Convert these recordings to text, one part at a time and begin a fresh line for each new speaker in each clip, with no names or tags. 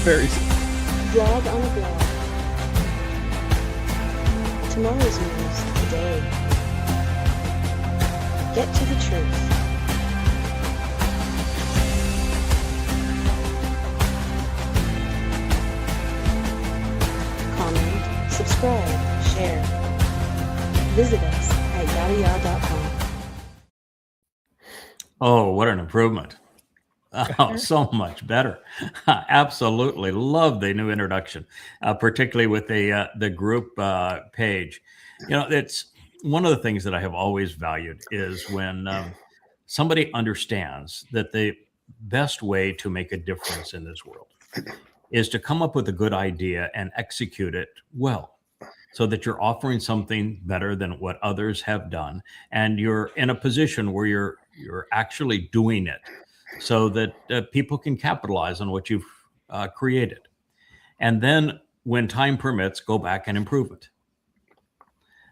Very soon.
Blog on a blog. Tomorrow's news today. Get to the truth. Comment, subscribe, share. Visit us at yadaya.com.
Oh, what an improvement. Oh, so much better. Absolutely love the new introduction, particularly with the group page. You know, it's one of the things that I have always valued is when somebody understands that the best way to make a difference in this world is to come up with a good idea and execute it well, so that you're offering something better than what others have done, and you're in a position where you're actually doing it so that people can capitalize on what you've created. And then when time permits, go back and improve it.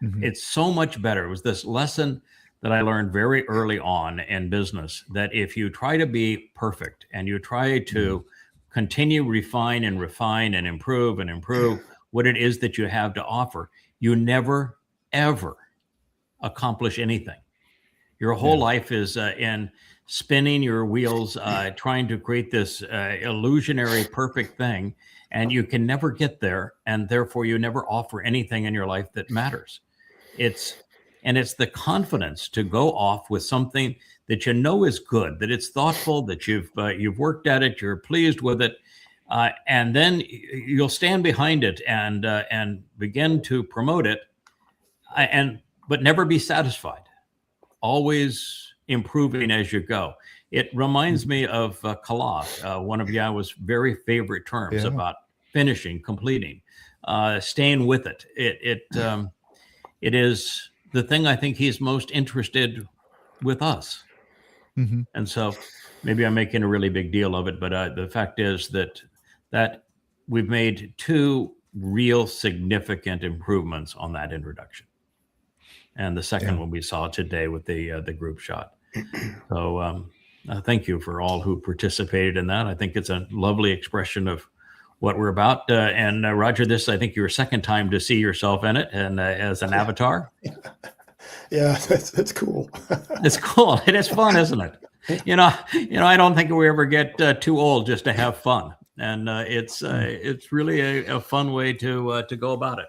Mhm.
It's so much better. It was this lesson that I learned very early on in business, that if you try to be perfect and you try to continue, refine and improve what it is that you have to offer, you never, ever accomplish anything. Your whole
Yeah.
life is in spinning your wheels, trying to create this illusionary perfect thing, and you can never get there, and therefore you never offer anything in your life that matters. It's it's the confidence to go off with something that you know is good, that it's thoughtful, that you've worked at it, you're pleased with it, and then you'll stand behind it and begin to promote it, but never be satisfied, always improving as you go. It reminds me of Kala, one of Yahweh's very favorite terms
Yeah.
about finishing, completing, staying with it. It is the thing I think he's most interested with us.
Mhm.
And so maybe I'm making a really big deal of it, but the fact is that we've made two real significant improvements on that introduction. And the second
Yeah.
one we saw today with the group shot. So thank you for all who participated in that. I think it's a lovely expression of what we're about. And Roger, this, I think, your second time to see yourself in it and as an avatar.
Yeah, that's cool.
It's cool. It is fun, isn't it? You know, I don't think we ever get too old just to have fun, and it's really a fun way to go about it.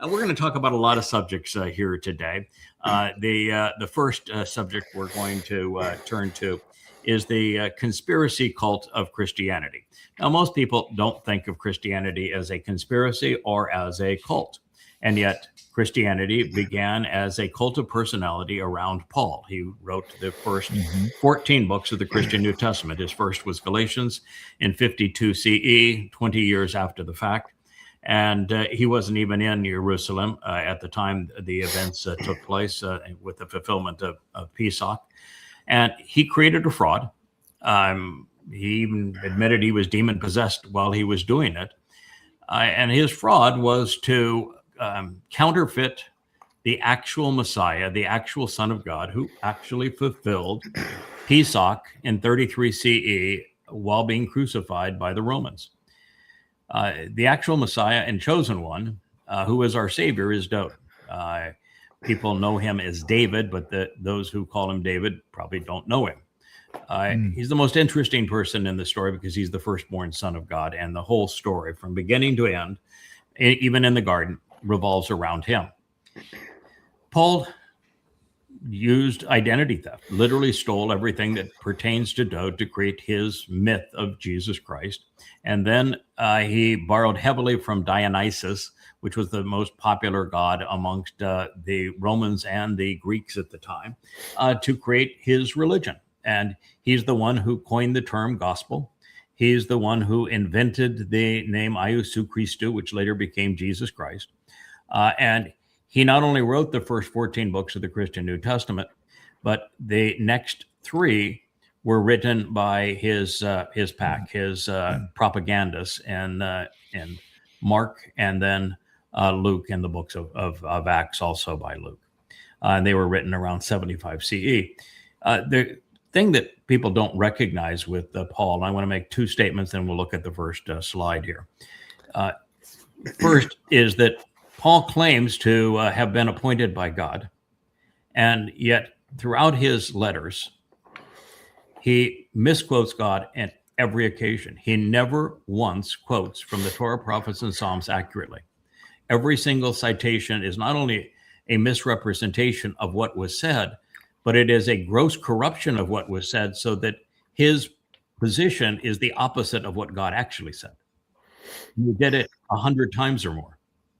We're going to talk about a lot of subjects here today. The first subject we're going to turn to is the conspiracy cult of Christianity. Now, most people don't think of Christianity as a conspiracy or as a cult, and yet Christianity began as a cult of personality around Paul. He wrote the first 14 books of the Christian New Testament. His first was Galatians in 52 CE, 20 years after the fact. And he wasn't even in Jerusalem at the time the events took place with the fulfillment of Pesach. And he created a fraud. He even admitted he was demon-possessed while he was doing it. And his fraud was to counterfeit the actual Messiah, the actual Son of God, who actually fulfilled Pesach in 33 CE while being crucified by the Romans. The actual Messiah and chosen one, who is our Savior, is Dowd. People know him as David, but those who call him David probably don't know him. He's the most interesting person in the story because he's the firstborn son of God, and the whole story from beginning to end, even in the garden, revolves around him. Paul used identity theft, literally stole everything that pertains to Dowd to create his myth of Jesus Christ. And then he borrowed heavily from Dionysus, which was the most popular god amongst the Romans and the Greeks at the time, to create his religion. And he's the one who coined the term gospel. He's the one who invented the name Iesu Christou, which later became Jesus Christ. And he not only wrote the first 14 books of the Christian New Testament, but the next 3 were written by his pack, his propagandists, and Mark, and then Luke, and the books of Acts also by Luke. And they were written around 75 CE. thing that people don't recognize with Paul, and I want to make two statements, then we'll look at the first slide here. First is that Paul claims to have been appointed by God, and yet throughout his letters, he misquotes God at every occasion. He never once quotes from the Torah, prophets, and Psalms accurately. Every single citation is not only a misrepresentation of what was said, but it is a gross corruption of what was said, so that his position is the opposite of what God actually said. He did it 100 times or more.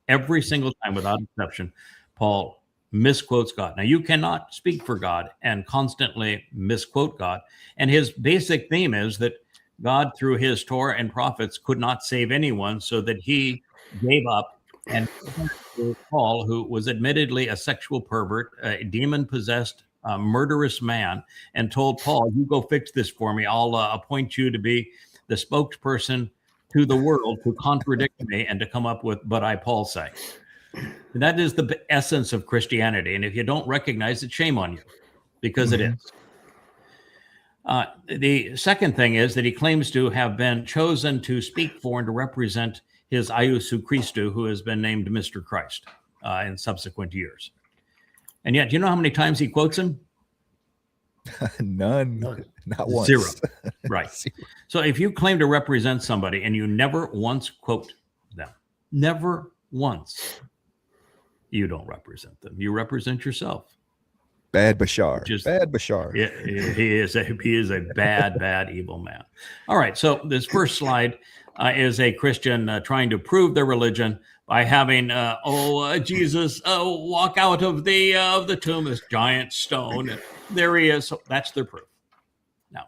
Every single time, without exception, Paul misquotes God. Now, you cannot speak for God and constantly misquote God. And his basic theme is that God, through his Torah and prophets, could not save anyone, so that he gave up and Paul, who was admittedly a sexual pervert, a demon-possessed, murderous man, and told Paul, you go fix this for me. I'll appoint you to be the spokesperson to the world to contradict me and to come up with, but I, Paul, say. And that is the essence of Christianity. And if you don't recognize it, shame on you, because it is. The second thing is that he claims to have been chosen to speak for and to represent his Iousu Christou, who has been named Mr. Christ in subsequent years. And yet, do you know how many times he quotes him?
None. Not once.
Zero. Right. So if you claim to represent somebody and you never once quote them, never once, you don't represent them. You represent yourself.
Bad Bashar.
Bad Bashar. He is a bad, evil man. All right. So this first slide is a Christian trying to prove their religion by having, Jesus walk out of the tomb, this giant stone. And there he is. So that's their proof. Now,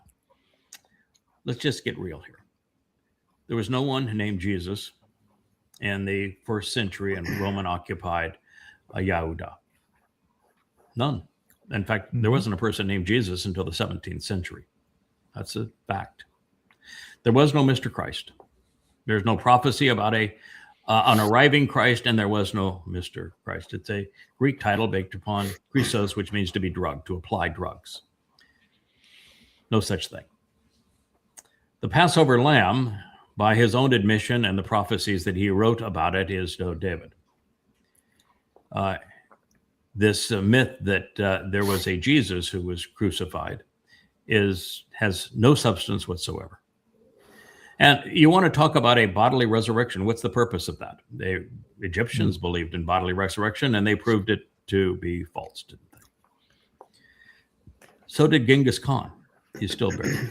let's just get real here. There was no one named Jesus in the first century in Roman-occupied Yehuda. None. In fact, there wasn't a person named Jesus until the 17th century. That's a fact. There was no Mr. Christ. There's no prophecy about an arriving Christ, and there was no Mr. Christ. It's a Greek title based upon Christos, which means to be drugged, to apply drugs. No such thing. The Passover lamb, by his own admission and the prophecies that he wrote about it, is David. This myth that there was a Jesus who was crucified has no substance whatsoever. And you want to talk about a bodily resurrection. What's the purpose of that? The Egyptians believed in bodily resurrection, and they proved it to be false, didn't they? So did Genghis Khan. He's still buried.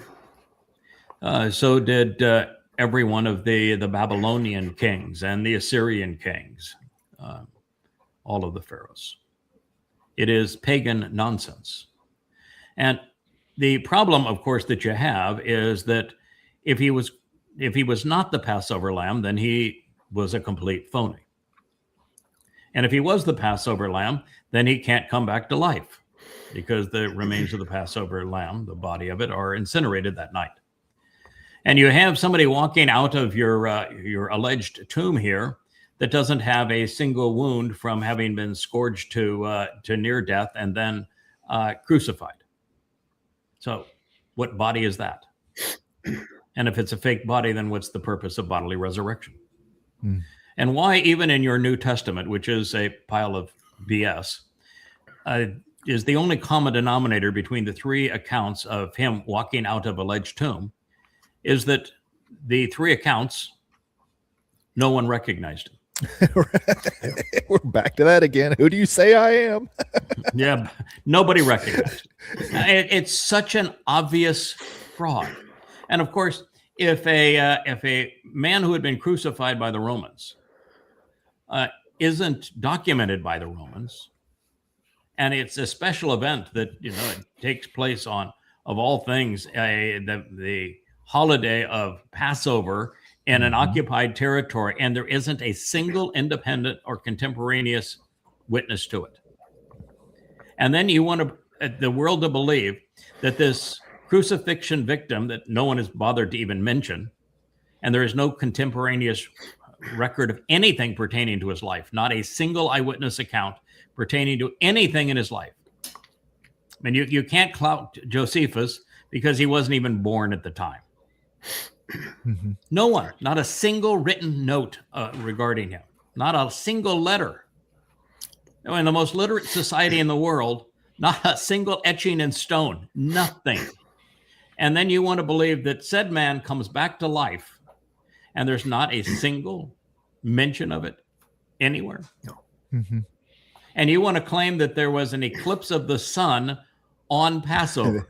So did every one of the Babylonian kings and the Assyrian kings, all of the pharaohs. It is pagan nonsense. And the problem, of course, that you have is that if he was not the Passover lamb, then he was a complete phony. And if he was the Passover lamb, then he can't come back to life, because the remains of the Passover lamb, the body of it, are incinerated that night. And you have somebody walking out of your alleged tomb here that doesn't have a single wound from having been scourged to near death and then crucified. So what body is that? And if it's a fake body, then what's the purpose of bodily resurrection? And why, even in your New Testament, which is a pile of BS, is the only common denominator between the three accounts of him walking out of alleged tomb, is that the three accounts, no one recognized him.
We're back to that again. Who do you say I am?
Yeah, nobody recognized it. It's such an obvious fraud. And of course, if a man who had been crucified by the Romans isn't documented by the Romans, and it's a special event that it takes place on, of all things, the holiday of Passover in an occupied territory, and there isn't a single independent or contemporaneous witness to it. And then you want the world to believe that this crucifixion victim that no one has bothered to even mention, and there is no contemporaneous record of anything pertaining to his life, not a single eyewitness account pertaining to anything in his life, I mean, you can't clout Josephus because he wasn't even born at the time.
Mhm.
No one, not a single written note regarding him, not a single letter. In the most literate society in the world, not a single etching in stone, nothing. And then you want to believe that said man comes back to life, and there's not a single mention of it anywhere.
Mhm.
And you want to claim that there was an eclipse of the sun on Passover.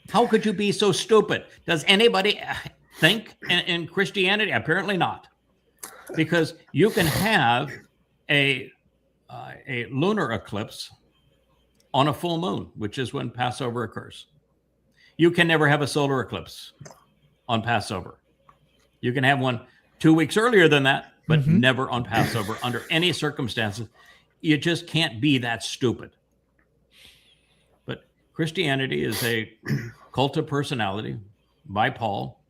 How could you be so stupid? Does anybody think in Christianity? Apparently not. Because you can have a lunar eclipse on a full moon, which is when Passover occurs. You can never have a solar eclipse on Passover. You can have one 2 weeks earlier than that, but never on Passover under any circumstances. You just can't be that stupid. But Christianity is a cult of personality by Paul,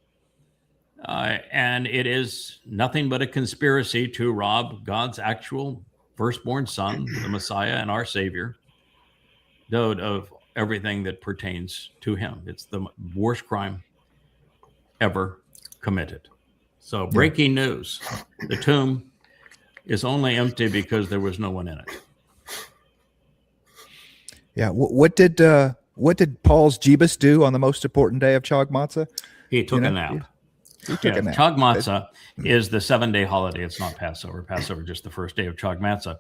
and it is nothing but a conspiracy to rob God's actual firstborn son, the Messiah and our Savior, of everything that pertains to him. It's the worst crime ever committed. So breaking news, the tomb is only empty because there was no one in it.
Yeah. What did Paul's Jebus do on the most important day of Chag Matzah?
He took a nap.
He took a nap.
Chag Matzah is the 7-day holiday. It's not Passover. Passover is just the first day of Chag Matzah.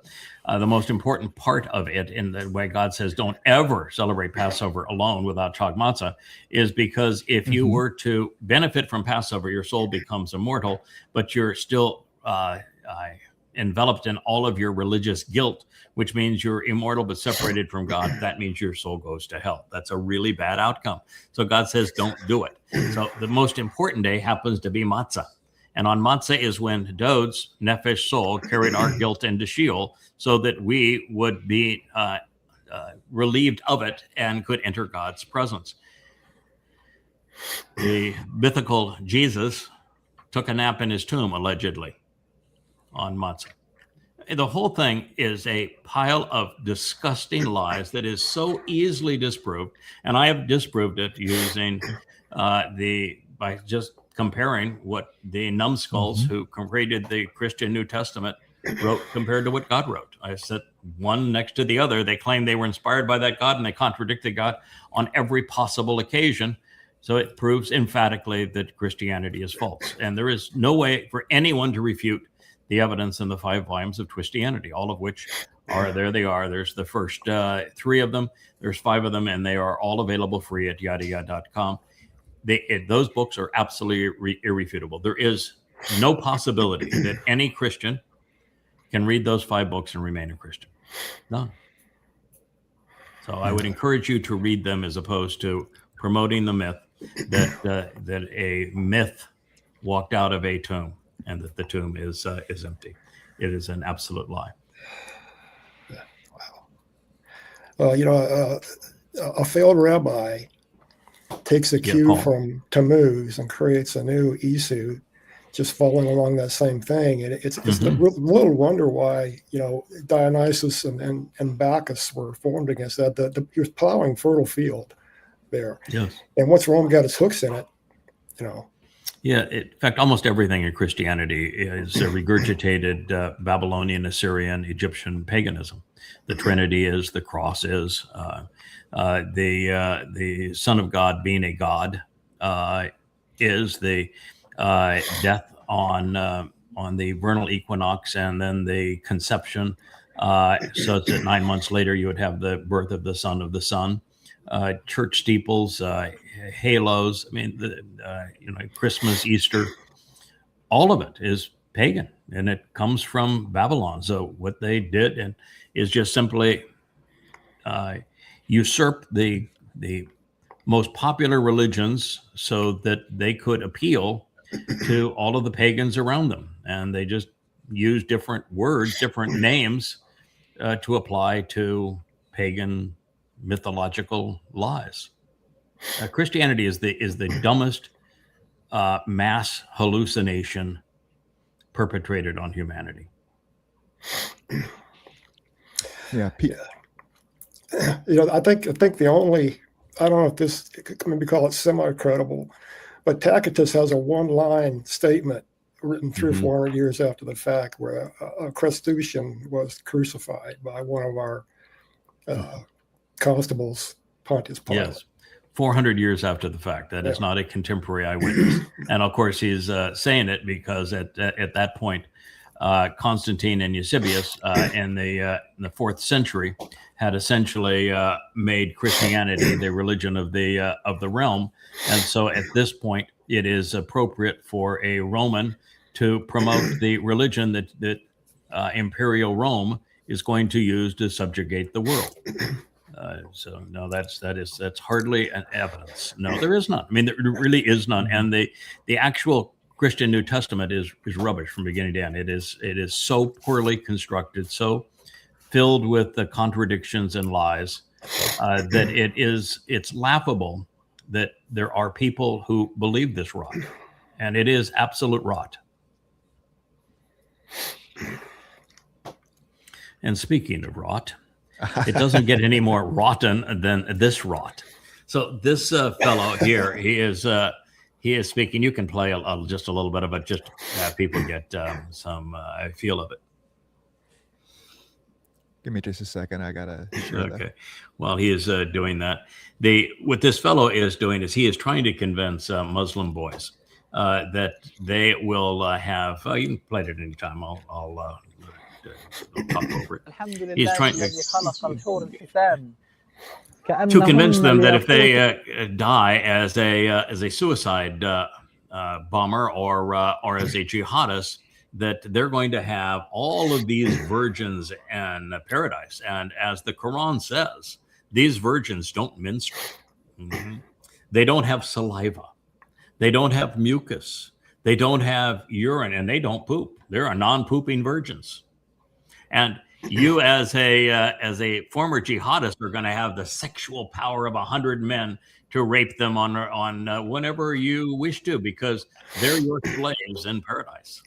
The most important part of it, in the way God says don't ever celebrate Passover alone without Chag Matzah, is because if you were to benefit from Passover, your soul becomes immortal, but you're still enveloped in all of your religious guilt, which means you're immortal but separated from God. That means your soul goes to hell. That's a really bad outcome. So God says don't do it. So the most important day happens to be Matzah. And on Matzah is when Dod's Nefesh soul carried our guilt into Sheol so that we would be relieved of it and could enter God's presence. The mythical Jesus took a nap in his tomb, allegedly, on Matzah. The whole thing is a pile of disgusting lies that is so easily disproved. And I have disproved it using by just comparing what the numbskulls who created the Christian New Testament wrote compared to what God wrote. I set one next to the other. They claim they were inspired by that God, and they contradicted God on every possible occasion. So it proves emphatically that Christianity is false. And there is no way for anyone to refute the evidence in the 5 volumes of Christianity, all of which are, there they are. There's the first 3 of them. There's 5 of them, and they are all available free at yadayah.com. Those books are absolutely irrefutable. There is no possibility that any Christian can read those 5 books and remain a Christian. None. So I would encourage you to read them as opposed to promoting the myth that a myth walked out of a tomb and that the tomb is empty. It is an absolute lie.
Wow. Well, a failed rabbi takes a cue from Tammuz and creates a new Isu, just following along that same thing. And it's a little wonder why, Dionysus and Bacchus were formed against that. He was plowing fertile field there.
Yes.
And once Rome got its hooks in it,
Yeah, in fact, almost everything in Christianity is a regurgitated Babylonian, Assyrian, Egyptian paganism. The Trinity is, the cross is, the Son of God being a god is, the death on the vernal equinox and then the conception. So it's that 9 months later you would have the birth of the Son of the Sun. Church steeples, halos. I mean, Christmas, Easter, all of it is pagan, and it comes from Babylon. So what they did is just simply usurp the most popular religions so that they could appeal to all of the pagans around them, and they just use different words, different names to apply to pagan mythological lies. Christianity is the dumbest mass hallucination perpetrated on humanity.
Yeah.
I think the only, I don't know if this, maybe call it semi-credible, but Tacitus has a one-line statement written 300 or 400 years after the fact where a Crustacean was crucified by one of our constables, Pontius Pilate.
Yes. 400 years after the fact. That is not a contemporary eyewitness. And of course, he's saying it because at that point, Constantine and Eusebius in the 4th century had essentially made Christianity the religion of the realm. And so at this point, it is appropriate for a Roman to promote the religion that Imperial Rome is going to use to subjugate the world. So no, that's hardly an evidence. No, there is none. I mean, there really is none. And the actual Christian New Testament is rubbish from beginning to end. It is so poorly constructed, so filled with the contradictions and lies that it's laughable that there are people who believe this rot, and it is absolute rot. And speaking of rot, it doesn't get any more rotten than this rot. So this fellow here, he is speaking. You can play just a little bit of it, just to have people get some feel of it.
Give me just a second. I gotta.
Okay. While he is doing that, what this fellow is doing is he is trying to convince Muslim boys that they will have. You can play it at any time. I'll talk over it. He's trying to convince them that if they die as a suicide bomber or as a jihadist, that they're going to have all of these virgins in paradise. And as the Quran says, these virgins don't menstruate. They don't have saliva. They don't have mucus. They don't have urine, and they don't poop. They're non-pooping virgins. And you, as a former jihadist, are going to have the sexual power of 100 men to rape them on whenever you wish to, because they're your slaves in paradise,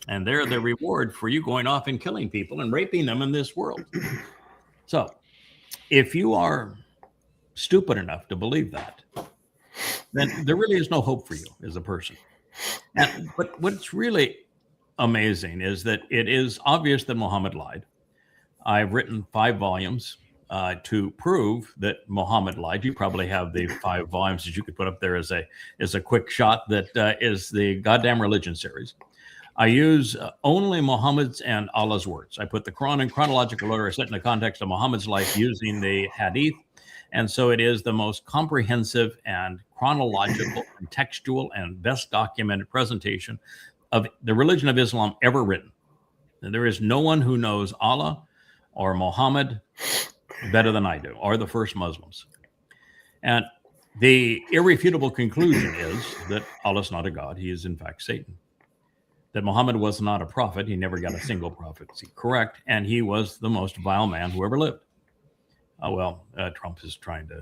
and they're the reward for you going off and killing people and raping them in this world. So, if you are stupid enough to believe that, then there really is no hope for you as a person. But what's really amazing is that it is obvious that Muhammad lied. I've written 5 volumes to prove that Muhammad lied. You probably have the 5 volumes that you could put up there as a quick shot. That is the Goddamn Religion series. I use only Muhammad's and Allah's words. I put the Quran in chronological order, set in the context of Muhammad's life using the Hadith. And so it is the most comprehensive and chronological and textual and best documented presentation of the religion of Islam ever written. And there is no one who knows Allah or Muhammad better than I do, or the first Muslims. And the irrefutable conclusion is that Allah is not a God. He is in fact Satan. That Muhammad was not a prophet. He never got a single prophecy correct. And he was the most vile man who ever lived. Trump is trying to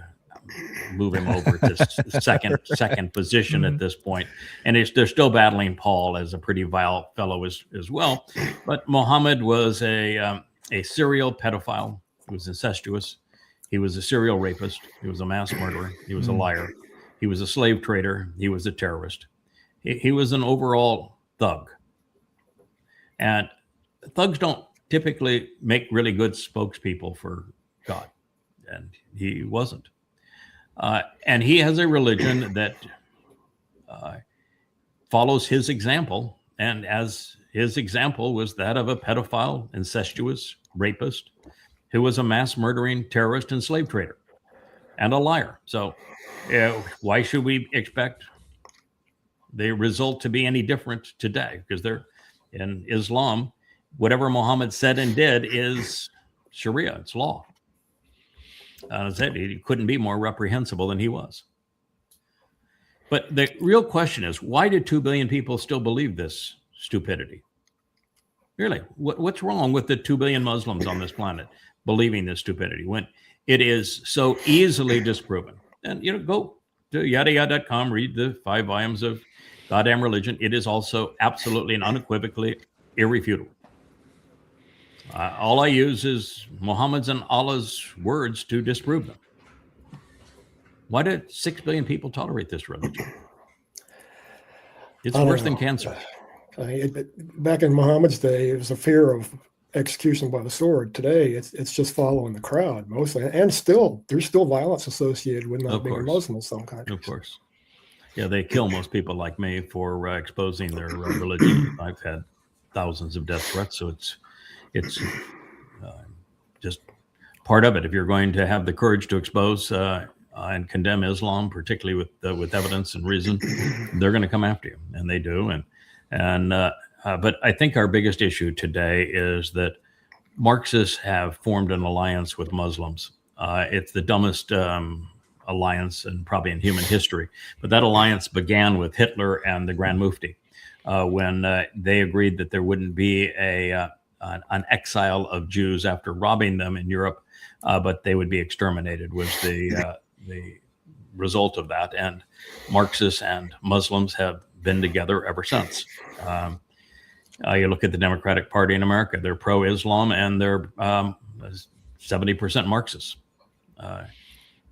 move him over to second position at this point. And they're still battling Paul as a pretty vile fellow as well. But Muhammad was a serial pedophile. He was incestuous. He was a serial rapist. He was a mass murderer. He was a liar. He was a slave trader. He was a terrorist. He was an overall thug. And thugs don't typically make really good spokespeople for God. And he wasn't. And he has a religion that follows his example. And as his example was that of a pedophile, incestuous rapist, who was a mass murdering terrorist and slave trader and a liar. So why should we expect the result to be any different today? Because they're in Islam, whatever Muhammad said and did is Sharia, it's law. I said he couldn't be more reprehensible than he was. But the real question is, why did 2 billion people still believe this stupidity? Really, what's wrong with the 2 billion Muslims on this planet believing this stupidity when it is so easily disproven? And, go to yadayah.com, read the 5 volumes of Goddamn Religion. It is also absolutely and unequivocally irrefutable. All I use is Muhammad's and Allah's words to disprove them. Why did 6 billion people tolerate this religion? It's worse than cancer.
Back in Muhammad's day, it was a fear of execution by the sword. Today, it's just following the crowd mostly, and there's still violence associated with not being a Muslim in some countries.
Of course, yeah, they kill most people like me for exposing their religion. I've had thousands of death threats, so it's just part of it. If you're going to have the courage to expose and condemn Islam, particularly with evidence and reason, they're going to come after you, and they do. But I think our biggest issue today is that Marxists have formed an alliance with Muslims. It's the dumbest alliance and probably in human history. But that alliance began with Hitler and the Grand Mufti when they agreed that there wouldn't be an exile of Jews after robbing them in Europe, but they would be exterminated was the result of that. And Marxists and Muslims have been together ever since. You look at the Democratic Party in America, they're pro-Islam and they're 70% Marxists.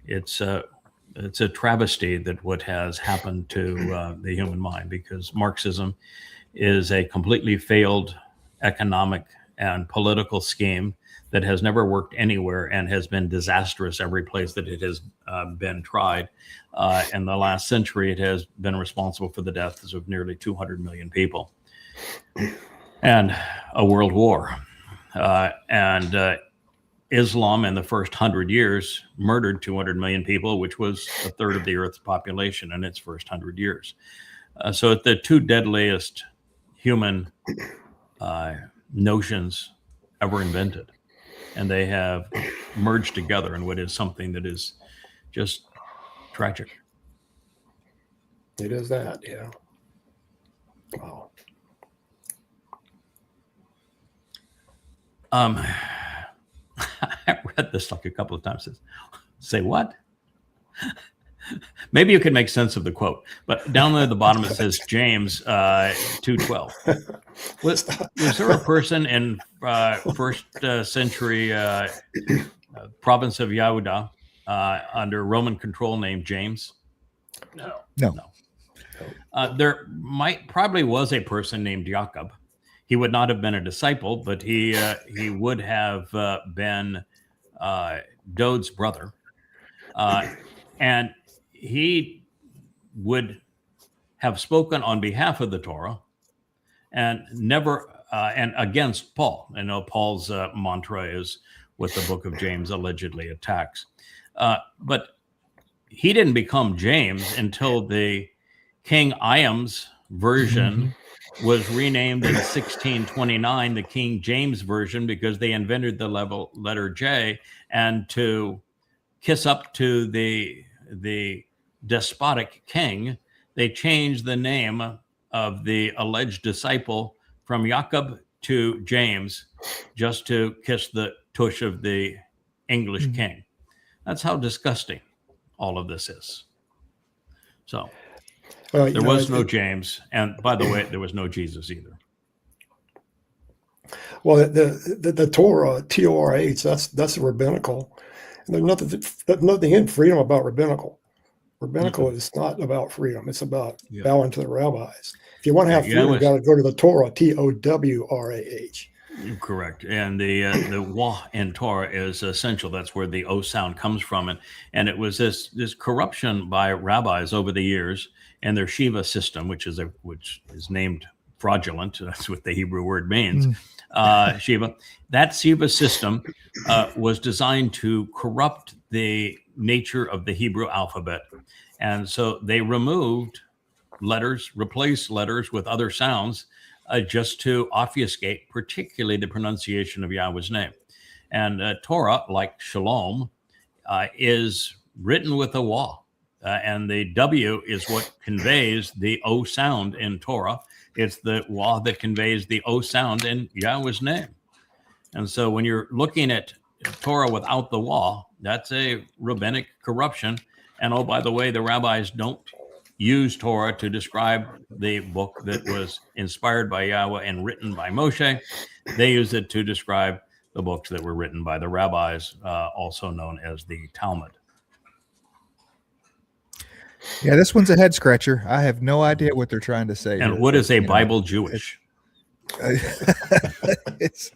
It's a travesty that what has happened to the human mind, because Marxism is a completely failed economic and political scheme that has never worked anywhere and has been disastrous every place that it has been tried. In the last century, it has been responsible for the deaths of nearly 200 million people and a world war. Islam in the first 100 years murdered 200 million people, which was a third of the Earth's population in its first 100 years. So the two deadliest human notions ever invented. And they have merged together in what is something that is just tragic.
It is that, yeah. Wow.
I read this like a couple of times. Say what? Maybe you can make sense of the quote, but down there at the bottom it says James 2:12. Was there a person in first century province of Yehuda under Roman control named James?
No.
There probably was a person named Jacob. He would not have been a disciple, but he would have been Dode's brother, and he would have spoken on behalf of the Torah and never and against Paul. I know Paul's mantra is what the book of James allegedly attacks, but he didn't become James until the King Iam's version was renamed in 1629 the King James Version, because they invented the letter J, and to kiss up to the despotic king, they changed the name of the alleged disciple from Jacob to James, just to kiss the tush of the English king. That's how disgusting all of this is. So there was no James, and by the way, there was no Jesus either.
Well, the Torah, Torah, that's rabbinical. And there's nothing in freedom about rabbinical. Rabbinical is not about freedom. It's about bowing to the rabbis. If you want to have freedom, you got to go to the Torah, Towrah.
Correct. And the wah in Torah is essential. That's where the O sound comes from. And it was this corruption by rabbis over the years and their Shiva system, which is named fraudulent. That's what the Hebrew word means. Shiva. That Shiva system was designed to corrupt the nature of the Hebrew alphabet. And so they removed letters, replaced letters with other sounds just to obfuscate, particularly the pronunciation of Yahweh's name. And Torah, like Shalom, is written with a Wah. And the W is what conveys the O sound in Torah. It's the Wah that conveys the O sound in Yahweh's name. And so when you're looking at Torah without the Wah, that's a rabbinic corruption. And oh, by the way, the rabbis don't use Torah to describe the book that was inspired by Yahweh and written by Moshe. They use it to describe the books that were written by the rabbis, also known as the Talmud.
Yeah, this one's a head scratcher. I have no idea what they're trying to say.
And
here,
what is a
you know.
Bible Jewish?
It's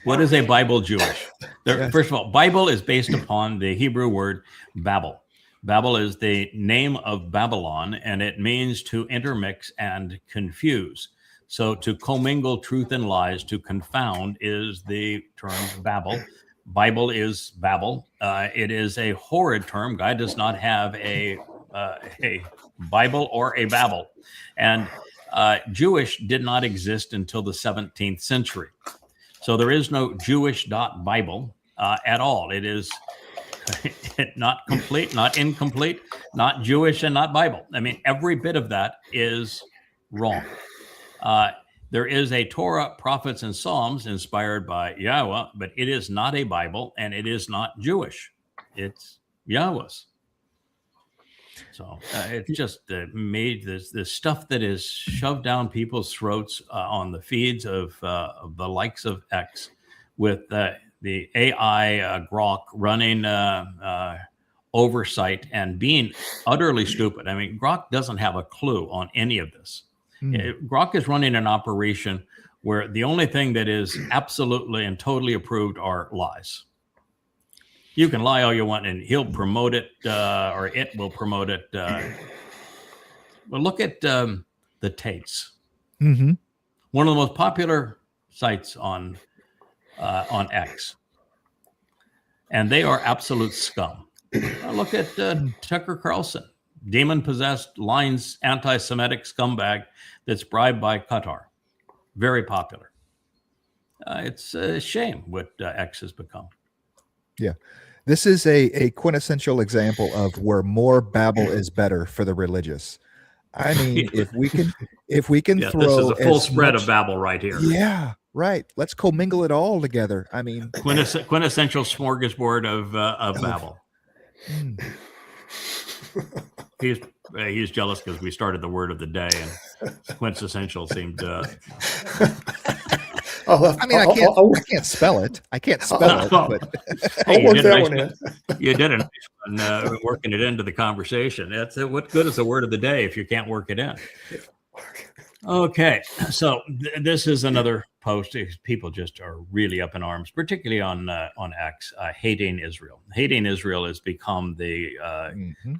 What is a Bible Jewish?
Yes.
First of all, Bible is based upon the Hebrew word Babel. Babel is the name of Babylon, and it means to intermix and confuse. So to commingle truth and lies, to confound, is the term Babel. Bible is Babel. It is a horrid term. God does not have a Bible or a Babel. And Jewish did not exist until the 17th century. So there is no Jewish.Bible at all. It is not complete, not incomplete, not Jewish, and not Bible. I mean, every bit of that is wrong. There is a Torah, prophets, and Psalms inspired by Yahweh, but it is not a Bible, and it is not Jewish. It's Yahweh's. So it's just made this stuff that is shoved down people's throats on the feeds of the likes of X, with the AI Grok running oversight and being utterly stupid. I mean, Grok doesn't have a clue on any of this. Grok is running an operation where the only thing that is absolutely and totally approved are lies. You can lie all you want, and he'll promote it, or it will promote it. Well, look at the Tates.
Mm-hmm.
One of the most popular sites on X, and they are absolute scum. Look at Tucker Carlson, demon-possessed, lines, anti-Semitic scumbag that's bribed by Qatar. Very popular. It's a shame what X has become.
Yeah. This is a quintessential example of where more Babel is better for the religious. I mean, if we can
Yeah,
throw
this is a full
as
spread
much-
of Babel right here.
Yeah, right. Let's commingle it all together. I mean,
Quintessential smorgasbord of Babel. He's jealous because we started the word of the day, and quintessential seemed.
I mean, I can't spell it. I can't spell it. But
I'll
you
work
did a
that
nice
one in.
You did a nice one working it into the conversation. That's it. What good is the word of the day if you can't work it in? Okay, so this is another post. People just are really up in arms, particularly on X, hating Israel. Hating Israel has become the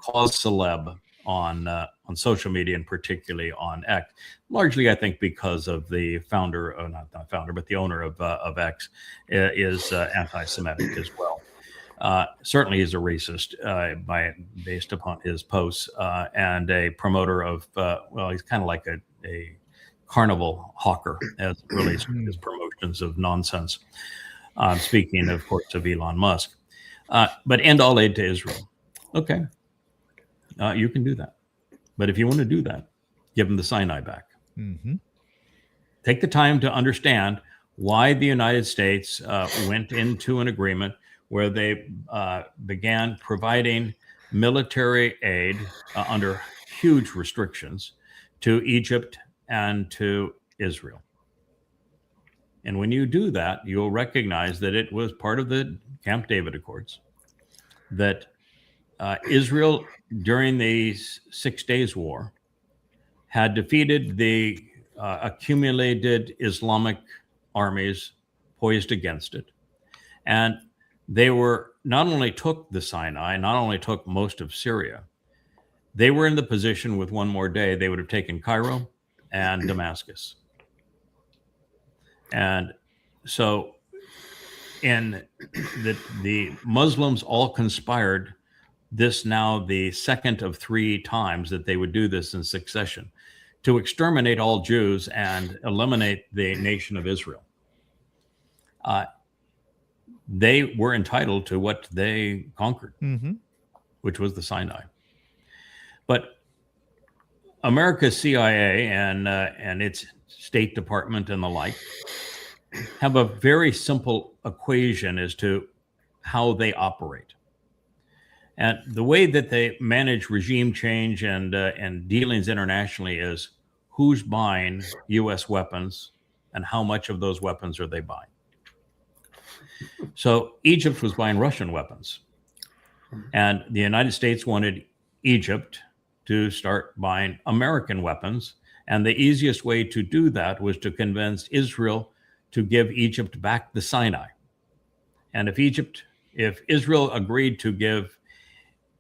cause celeb on social media, and particularly on X. Largely, I think, because of the founder, not founder, but the owner of X is anti-Semitic as well. Certainly, he's a racist based upon his posts, and a promoter of he's kind of like a carnival hawker as it relates to his promotions of nonsense. Speaking, of course, of Elon Musk, but end all aid to Israel. Okay, you can do that, but if you want to do that, give them the Sinai back.
Mm-hmm.
Take the time to understand why the United States went into an agreement where they began providing military aid under huge restrictions to Egypt and to Israel. And when you do that, you'll recognize that it was part of the Camp David Accords, that Israel, during the 6 Days War, had defeated the accumulated Islamic armies poised against it. And they were not only took the Sinai, not only took most of Syria, they were in the position with one more day, they would have taken Cairo and Damascus. And so in the Muslims all conspired, this now the second of 3 times that they would do this in succession, to exterminate all Jews and eliminate the nation of Israel. They were entitled to what they conquered, which was the Sinai. But America's CIA and its State Department and the like have a very simple equation as to how they operate. And the way that they manage regime change and dealings internationally is who's buying U.S. weapons and how much of those weapons are they buying. So Egypt was buying Russian weapons. And the United States wanted Egypt to start buying American weapons. And the easiest way to do that was to convince Israel to give Egypt back the Sinai. And if Israel agreed to give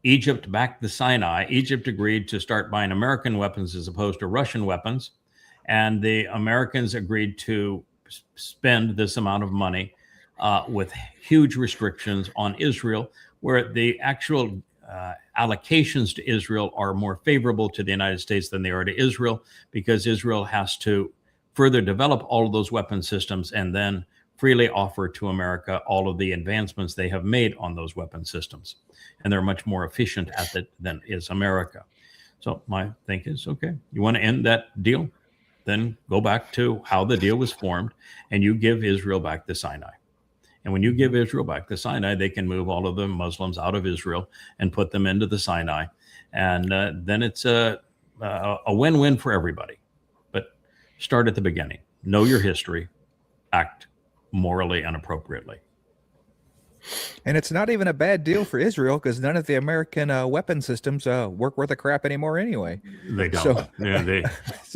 Egypt back the Sinai, Egypt agreed to start buying American weapons as opposed to Russian weapons. And the Americans agreed to spend this amount of money with huge restrictions on Israel, where the actual allocations to Israel are more favorable to the United States than they are to Israel, because Israel has to further develop all of those weapon systems and then freely offer to America all of the advancements they have made on those weapon systems. And they're much more efficient at it than is America. So my think is, okay, you want to end that deal? Then go back to how the deal was formed, and you give Israel back the Sinai. And when you give Israel back the Sinai, they can move all of the Muslims out of Israel and put them into the Sinai. And then it's a win-win for everybody. But start at the beginning. Know your history. Act morally and appropriately.
And it's not even a bad deal for Israel, because none of the American weapon systems work worth a crap anymore anyway.
They don't.
So-
Yeah, the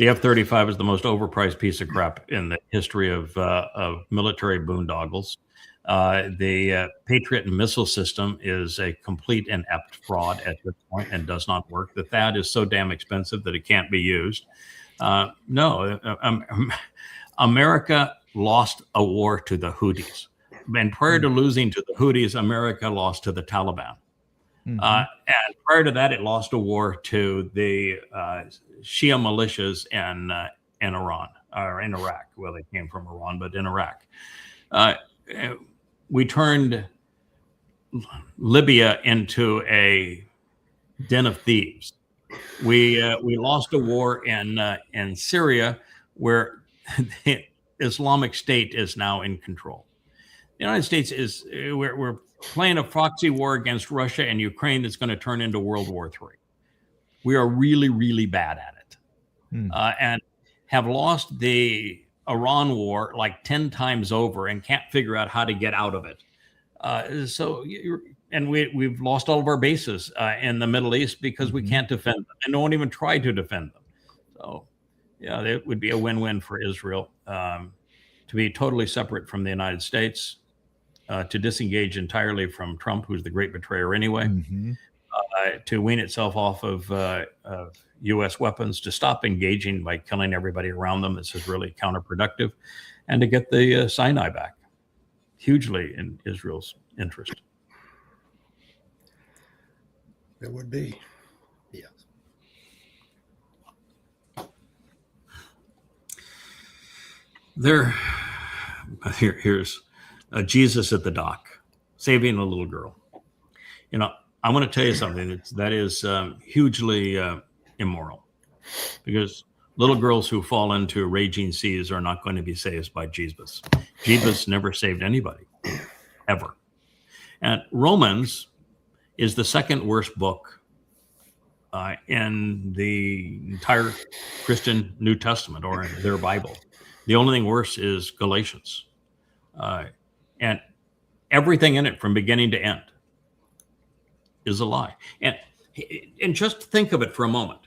F-35 is the most overpriced piece of crap in the history of military boondoggles. The Patriot missile system is a complete and inept fraud at this point and does not work. The THAAD is so damn expensive that it can't be used. America lost a war to the Houthis. And prior to losing to the Houthis, America lost to the Taliban.
Mhm.
And prior to that, it lost a war to the Shia militias in Iran, or in Iraq. Well, they came from Iran, but in Iraq. We turned Libya into a den of thieves. We lost a war in Syria, where the Islamic State is now in control. The United States we're playing a proxy war against Russia and Ukraine that's going to turn into World War III. We are really, really bad at it, and have lost the Iran war like 10 times over and can't figure out how to get out of it. We've lost all of our bases in the Middle East because we can't defend them, and no one even tried to defend them. So, yeah, it would be a win-win for Israel to be totally separate from the United States, to disengage entirely from Trump, who's the great betrayer anyway,
Mhm.
To wean itself off of U.S. weapons, to stop engaging by killing everybody around them. This is really counterproductive, and to get the Sinai back, hugely in Israel's interest.
It would be.
Yes.
Here's Jesus at the dock, saving a little girl. I want to tell you something that is hugely immoral, because little girls who fall into raging seas are not going to be saved by Jesus. Jesus never saved anybody, ever. And Romans is the second worst book in the entire Christian New Testament, or in their Bible. The only thing worse is Galatians. And everything in it from beginning to end is a lie. And just think of it for a moment.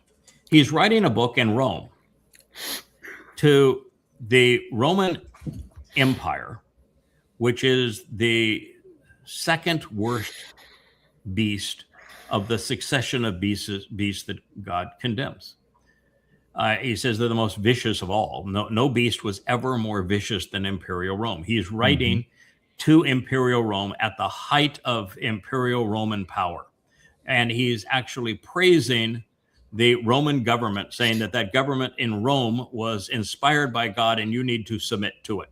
He's writing a book in Rome to the Roman Empire, which is the second worst beast of the succession of beasts that God condemns. He says they're the most vicious of all. No beast was ever more vicious than Imperial Rome. He's writing to Imperial Rome at the height of Imperial Roman power. And he's actually praising the Roman government, saying that government in Rome was inspired by God and you need to submit to it,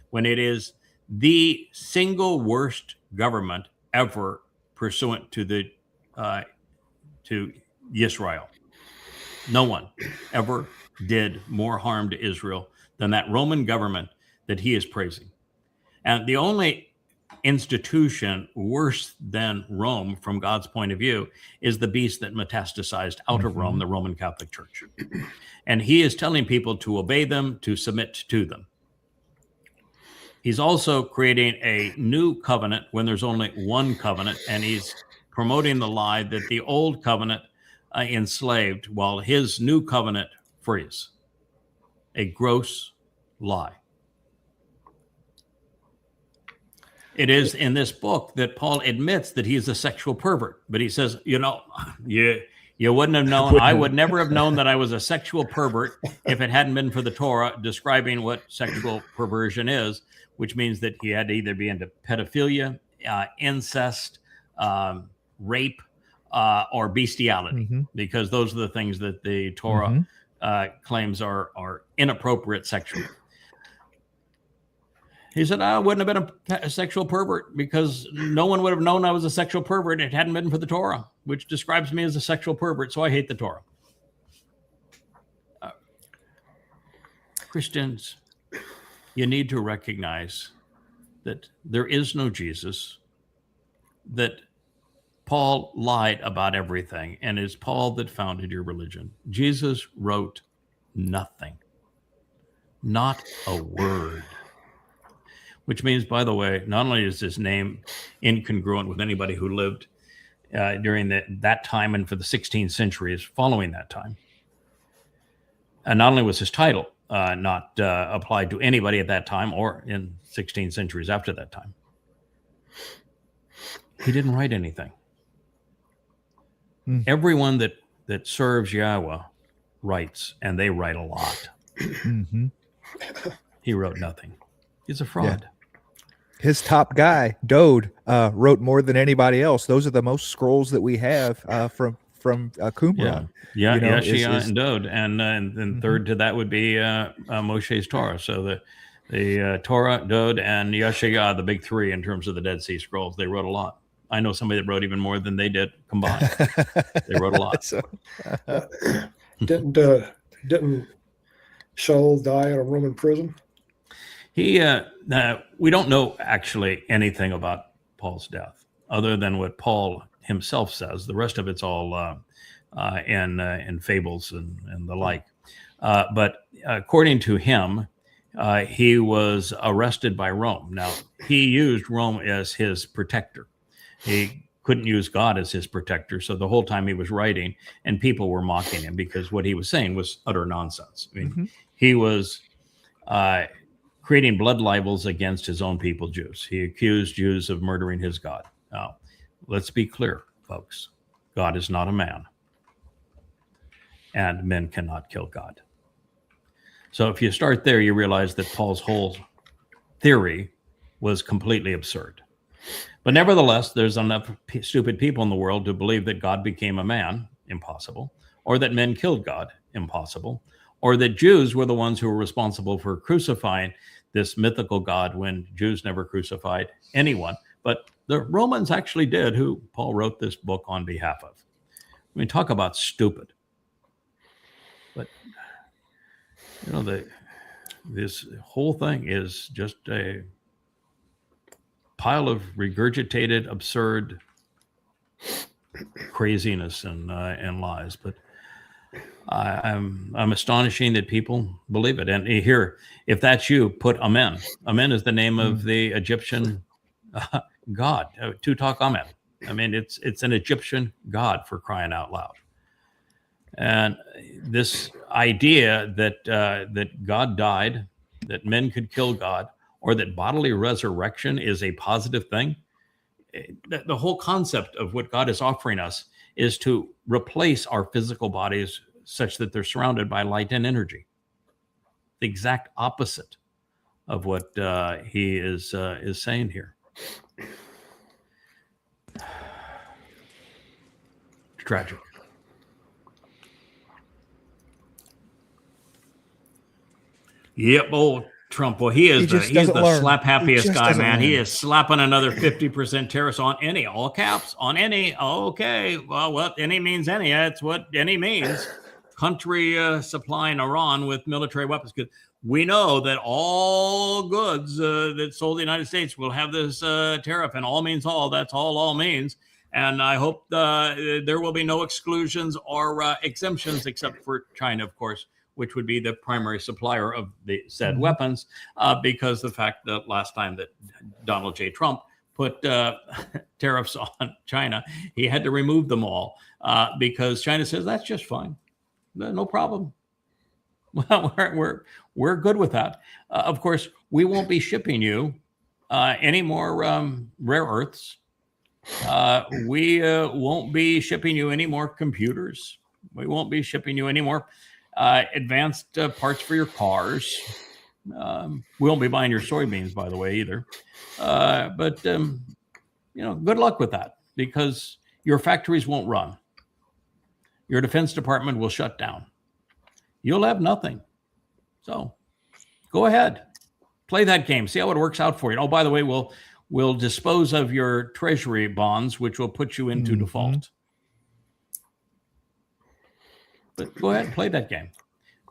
when it is the single worst government ever pursuant to Israel. No one ever did more harm to Israel than that Roman government that he is praising. And the only institution worse than Rome from God's point of view is the beast that metastasized out of Rome, the Roman Catholic Church. And he is telling people to obey them, to submit to them. He's also creating a new covenant when there's only one covenant, and he's promoting the lie that the old covenant enslaved while his new covenant frees. A gross lie. It is in this book that Paul admits that he's a sexual pervert, but he says, you wouldn't have known. I would never have known that I was a sexual pervert if it hadn't been for the Torah describing what sexual perversion is, which means that he had to either be into pedophilia, incest, rape, or bestiality, because those are the things that the Torah claims are inappropriate sexually. He said, I wouldn't have been a sexual pervert because no one would have known I was a sexual pervert if it hadn't been for the Torah, which describes me as a sexual pervert. So I hate the Torah. Christians, you need to recognize that there is no Jesus, that Paul lied about everything, and it's Paul that founded your religion. Jesus wrote nothing, not a word. Which means, by the way, not only is his name incongruent with anybody who lived during that time and for the 16 centuries following that time, and not only was his title not applied to anybody at that time or in 16 centuries after that time, he didn't write anything. Everyone that serves Yahweh writes, and they write a lot. He wrote nothing. He's a fraud.
Yeah. His top guy, Dode, wrote more than anybody else. Those are the most scrolls that we have from Qumran.
Yeah, Yeshua and Dode, and then third to that would be Moshe's Torah. So the Torah, Dode, and Yeshua, the big three in terms of the Dead Sea Scrolls. They wrote a lot. I know somebody that wrote even more than they did combined. They wrote a lot.
Didn't Shaul die in a Roman prison?
We don't know actually anything about Paul's death other than what Paul himself says. The rest of it's all in fables and the like. But according to him, he was arrested by Rome. Now, he used Rome as his protector. He couldn't use God as his protector. So the whole time he was writing, and people were mocking him because what he was saying was utter nonsense. I mean, he was creating blood libels against his own people, Jews. He accused Jews of murdering his God. Now, let's be clear, folks. God is not a man, and men cannot kill God. So if you start there, you realize that Paul's whole theory was completely absurd. But nevertheless, there's enough stupid people in the world to believe that God became a man, impossible, or that men killed God, impossible, or that Jews were the ones who were responsible for crucifying this mythical God when Jews never crucified anyone. But the Romans actually did, who Paul wrote this book on behalf of. I mean, talk about stupid. But, this whole thing is just a pile of regurgitated, absurd craziness and lies. But I'm astonishing that people believe it. And here, if that's you, put Amen. Amen is the name of the Egyptian god, Tutankhamen. I mean, it's an Egyptian god, for crying out loud. And this idea that God died, that men could kill God, or that bodily resurrection is a positive thing. The whole concept of what God is offering us is to replace our physical bodies such that they're surrounded by light and energy. The exact opposite of what he is saying here. It's tragic. Yep, old Trump. Well, he's the slap happiest guy, man. He is slapping another 50% tariffs on any, all caps, on any. Okay, well, what any means any. That's what any means. Country supplying Iran with military weapons. Because we know that all goods that sold the United States will have this tariff, and all means all. That's all means. And I hope there will be no exclusions or exemptions, except for China, of course, which would be the primary supplier of the said
Mhm.
weapons, because the fact that last time that Donald J. Trump put tariffs on China, he had to remove them all because China says that's just fine, no problem. Well, we're good with that. Of course, we won't be shipping you any more rare earths. We won't be shipping you any more computers. We won't be shipping you any more advanced parts for your cars. We won't be buying your soybeans, by the way, either. But good luck with that, because your factories won't run. Your Defense Department will shut down. You'll have nothing. So go ahead, play that game. See how it works out for you. Oh, by the way, we'll dispose of your treasury bonds, which will put you into default. But go ahead and play that game.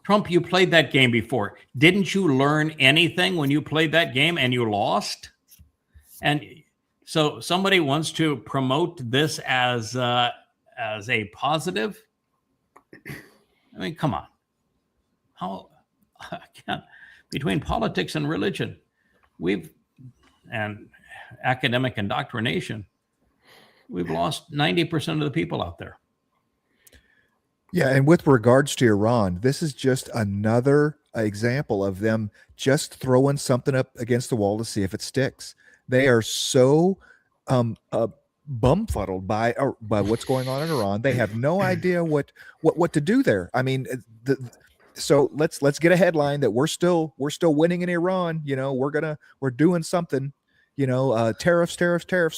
Trump, you played that game before. Didn't you learn anything when you played that game and you lost? And so somebody wants to promote this as a positive. I mean, come on. How again, between politics and religion, and academic indoctrination, we've lost 90% of the people out there.
Yeah, and with regards to Iran, this is just another example of them just throwing something up against the wall to see if it sticks. They are so bumfuddled by what's going on in Iran. They have no idea what to do there. I mean, so let's get a headline that we're still winning in Iran. We're doing something. Tariffs.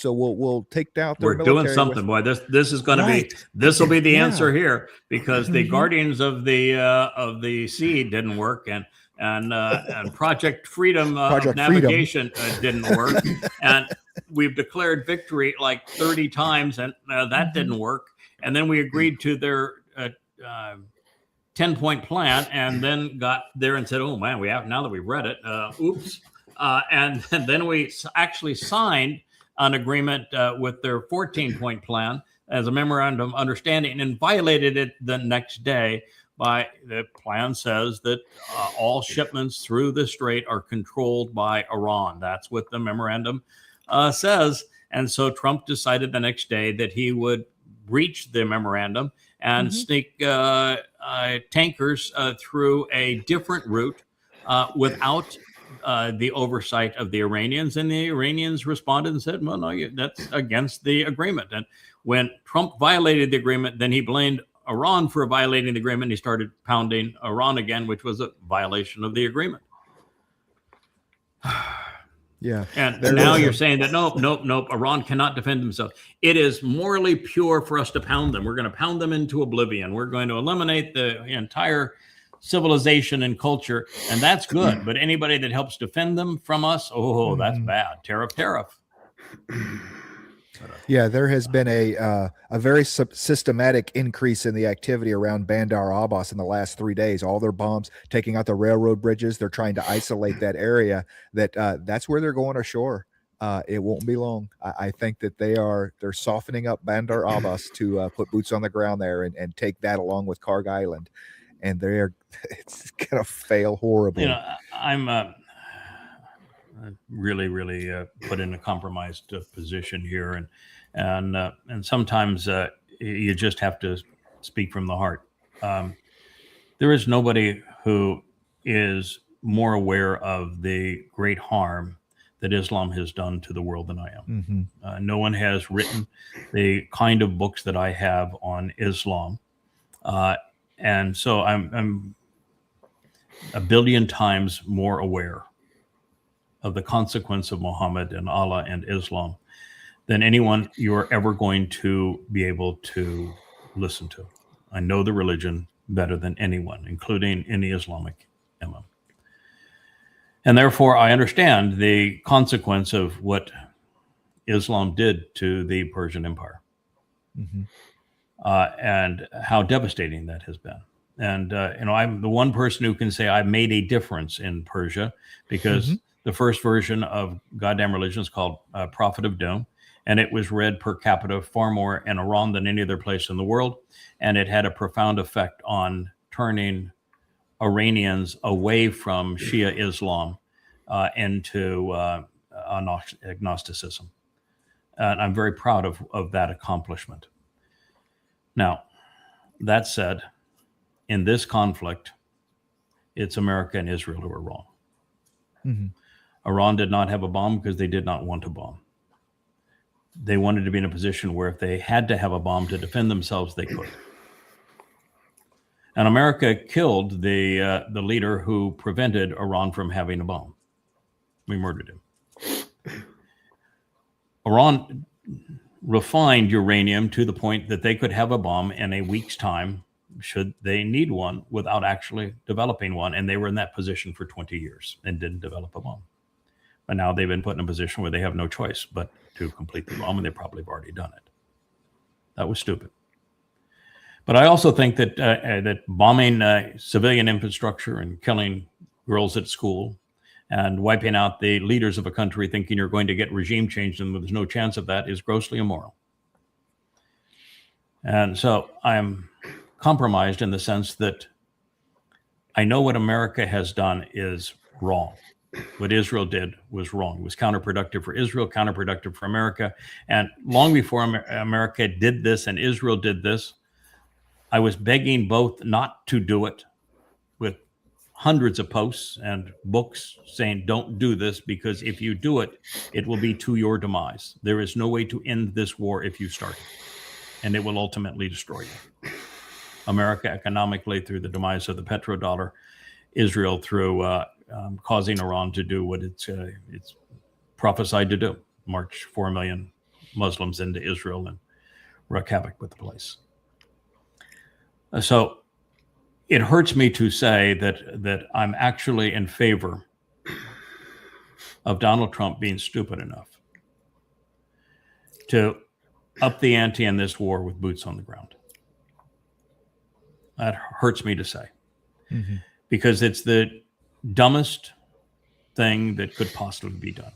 So we'll take down their
We're doing
military
something, boy. This is going to be. This will be the answer here, because the Guardians of the Sea didn't work, and Project Freedom Navigation didn't work, and we've declared victory like 30 times, and that didn't work. And then we agreed to their 10-point plan, and then got there and said, "Oh man, now that we've read it, oops." And then we actually signed an agreement with their 14-point plan as a memorandum of understanding, and violated it the next day. By the plan says that all shipments through the strait are controlled by Iran. That's what the memorandum says. And so Trump decided the next day that he would breach the memorandum and sneak tankers through a different route without the oversight of the Iranians. And the Iranians responded and said, well, no, that's against the agreement. And when Trump violated the agreement, then he blamed Iran for violating the agreement. He started pounding Iran again, which was a violation of the agreement.
Yeah.
And now you're saying that nope, Iran cannot defend themselves. It is morally pure for us to pound them. We're going to pound them into oblivion. We're going to eliminate the entire civilization and culture, and that's good. But anybody that helps defend them from us, that's bad. Tariff.
Yeah, there has been a very systematic increase in the activity around Bandar Abbas in the last 3 days. All their bombs taking out the railroad bridges. They're trying to isolate that area. That's where they're going ashore. It won't be long. I think that they're softening up Bandar Abbas to put boots on the ground there and take that along with Karg Island. And it's going to fail horribly.
I'm really put in a compromised position here, and sometimes you just have to speak from the heart. There is nobody who is more aware of the great harm that Islam has done to the world than I am. No one has written the kind of books that I have on Islam. And so I'm a billion times more aware of the consequence of Muhammad and Allah and Islam than anyone you're ever going to be able to listen to. I know the religion better than anyone, including any Islamic imam. And therefore, I understand the consequence of what Islam did to the Persian Empire. And how devastating that has been. And, I'm the one person who can say I made a difference in Persia, because the first version of Goddamn Religion is called Prophet of Doom. And it was read per capita far more in Iran than any other place in the world. And it had a profound effect on turning Iranians away from Shia Islam into agnosticism. And I'm very proud of that accomplishment. Now, that said, in this conflict, it's America and Israel who are wrong.
Mm-hmm.
Iran did not have a bomb because they did not want a bomb. They wanted to be in a position where if they had to have a bomb to defend themselves, they could. And America killed the leader who prevented Iran from having a bomb. We murdered him. Iran refined uranium to the point that they could have a bomb in a week's time, should they need one, without actually developing one. And they were in that position for 20 years and didn't develop a bomb. But now they've been put in a position where they have no choice but to complete the bomb, and they probably have already done it. That was stupid. But I also think that that bombing civilian infrastructure and killing girls at school and wiping out the leaders of a country thinking you're going to get regime change and there's no chance of that is grossly immoral. And so I'm compromised in the sense that I know what America has done is wrong. What Israel did was wrong. It was counterproductive for Israel, counterproductive for America. And long before America did this and Israel did this, I was begging both not to do it, with hundreds of posts and books saying, don't do this, because if you do it, it will be to your demise. There is no way to end this war if you start it, and it will ultimately destroy you. America economically through the demise of the petrodollar, Israel through causing Iran to do what it's prophesied to do, march 4 million Muslims into Israel and wreak havoc with the place. So it hurts me to say that I'm actually in favor of Donald Trump being stupid enough to up the ante in this war with boots on the ground. That hurts me to say, because it's the dumbest thing that could possibly be done.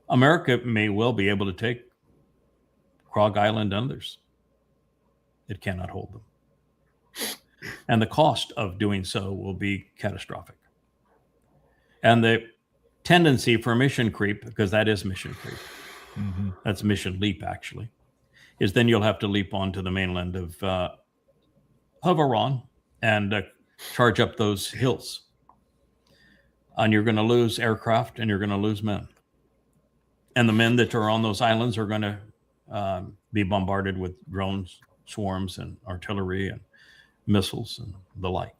America may well be able to take Krog Island and others. It cannot hold them. And the cost of doing so will be catastrophic. And the tendency for mission creep, because that is mission creep, that's mission leap actually, is then you'll have to leap onto the mainland of Iran and charge up those hills. And you're going to lose aircraft and you're going to lose men. And the men that are on those islands are going to be bombarded with drones, swarms, and artillery and missiles and the like.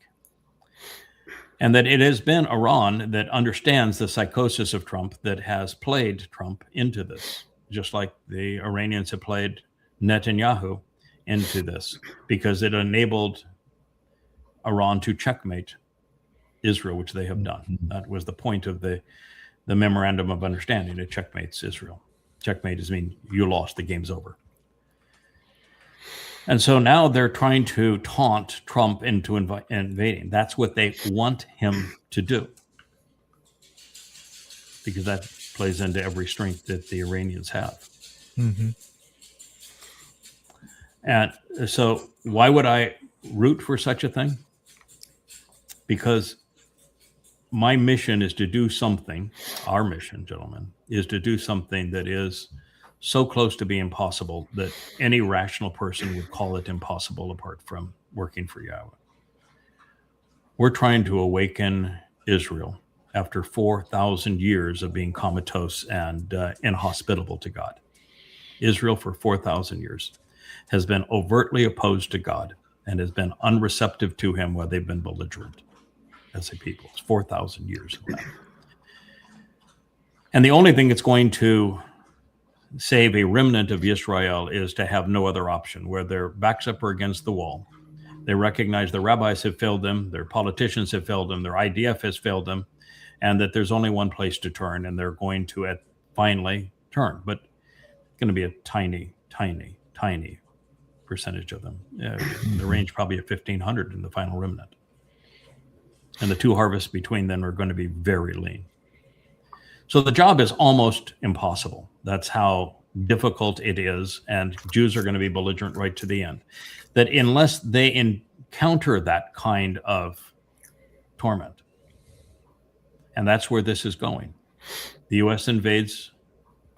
And that it has been Iran that understands the psychosis of Trump that has played Trump into this, just like the Iranians have played Netanyahu into this, because it enabled Iran to checkmate Israel, which they have done. That was the point of the memorandum of understanding. It checkmates Israel. Checkmate is mean you lost, the game's over. And so now they're trying to taunt Trump into invading. That's what they want him to do, because that plays into every strength that the Iranians have. And so why would I root for such a thing? Because my mission is to do something, our mission, gentlemen, is to do something that is so close to being impossible that any rational person would call it impossible apart from working for Yahweh. We're trying to awaken Israel after 4,000 years of being comatose and inhospitable to God. Israel for 4,000 years has been overtly opposed to God and has been unreceptive to him while they've been belligerent as a people. It's 4,000 years of that. And the only thing that's going to save a remnant of Israel is to have no other option, where their backs up are against the wall. They recognize the rabbis have failed them, their politicians have failed them, their IDF has failed them, and that there's only one place to turn, and they're going to finally turn. But it's going to be a tiny, tiny, tiny percentage of them. The range probably at 1,500 in the final remnant. And the two harvests between them are going to be very lean. So the job is almost impossible. That's how difficult it is. And Jews are going to be belligerent right to the end. That unless they counter that kind of torment. And that's where this is going. The U.S. invades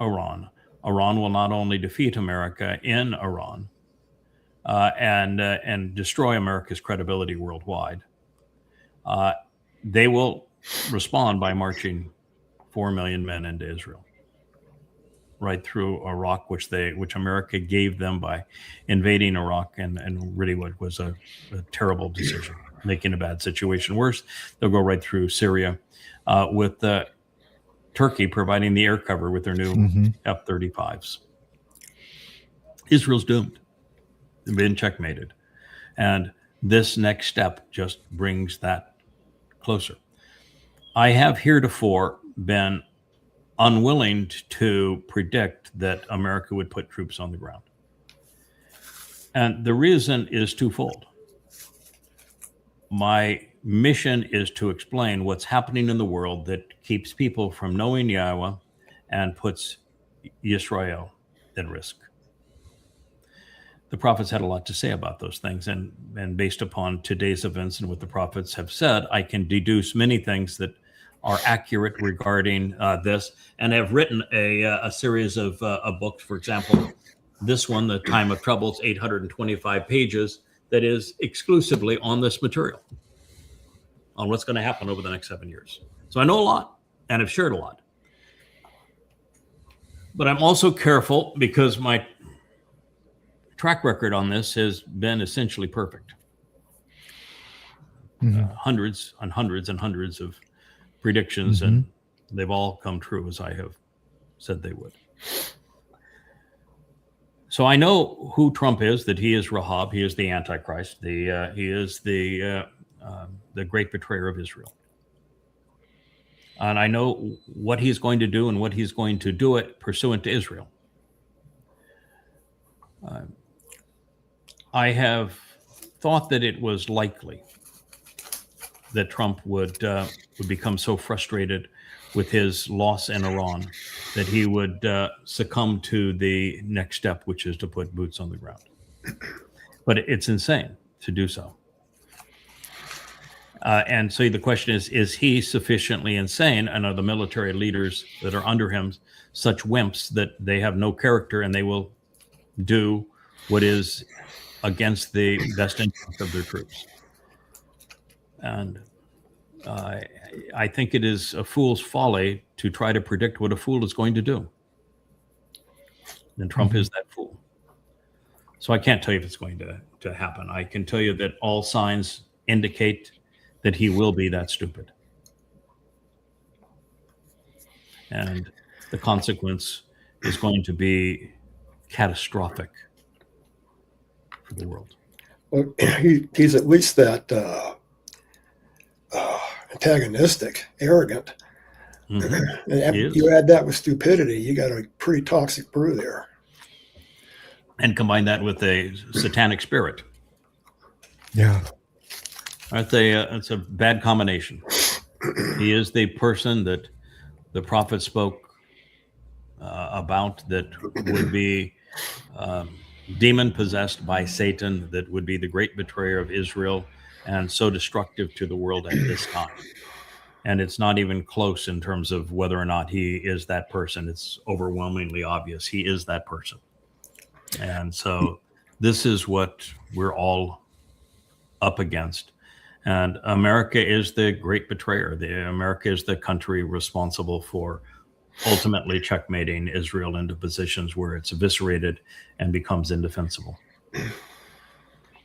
Iran. Iran will not only defeat America in Iran and destroy America's credibility worldwide, they will respond by marching 4 million men into Israel, right through Iraq, which America gave them by invading Iraq, and really what was a terrible decision, making a bad situation worse. They'll go right through Syria, with Turkey providing the air cover with their new F-35s. Israel's doomed. They've been checkmated. And this next step just brings that closer. I have heretofore been unwilling to predict that America would put troops on the ground. And the reason is twofold. My mission is to explain what's happening in the world that keeps people from knowing Yahweh and puts Yisrael at risk. The prophets had a lot to say about those things, and based upon today's events and what the prophets have said, I can deduce many things that are accurate regarding this, and have written a series of books. For example, this one, The Time of Troubles, 825 pages, that is exclusively on this material, on what's going to happen over the next 7 years. So I know a lot and have shared a lot. But I'm also careful because my track record on this has been essentially perfect. Hundreds and hundreds and hundreds of predictions, and they've all come true as I have said they would. So I know who Trump is, that he is Rahab, he is the Antichrist, he is the great betrayer of Israel. And I know what he's going to do and what he's going to do it pursuant to Israel. I have thought that it was likely that Trump would become so frustrated with his loss in Iran that he would succumb to the next step, which is to put boots on the ground. But it's insane to do so. And so the question is he sufficiently insane? And are the military leaders that are under him such wimps that they have no character and they will do what is against the best interest of their troops? And I think it is a fool's folly to try to predict what a fool is going to do. And Trump is that fool. So I can't tell you if it's going to happen. I can tell you that all signs indicate that he will be that stupid. And the consequence is going to be catastrophic for the world.
Well, he's at least that antagonistic, arrogant. And you add that with stupidity, you got a pretty toxic brew there.
And combine that with a satanic spirit.
Yeah.
It's a bad combination. He is the person that the prophet spoke about, that would be demon possessed by Satan, that would be the great betrayer of Israel and so destructive to the world at this time. And it's not even close in terms of whether or not he is that person. It's overwhelmingly obvious he is that person. And so this is what we're all up against. And America is the great betrayer. America is the country responsible for ultimately checkmating Israel into positions where it's eviscerated and becomes indefensible.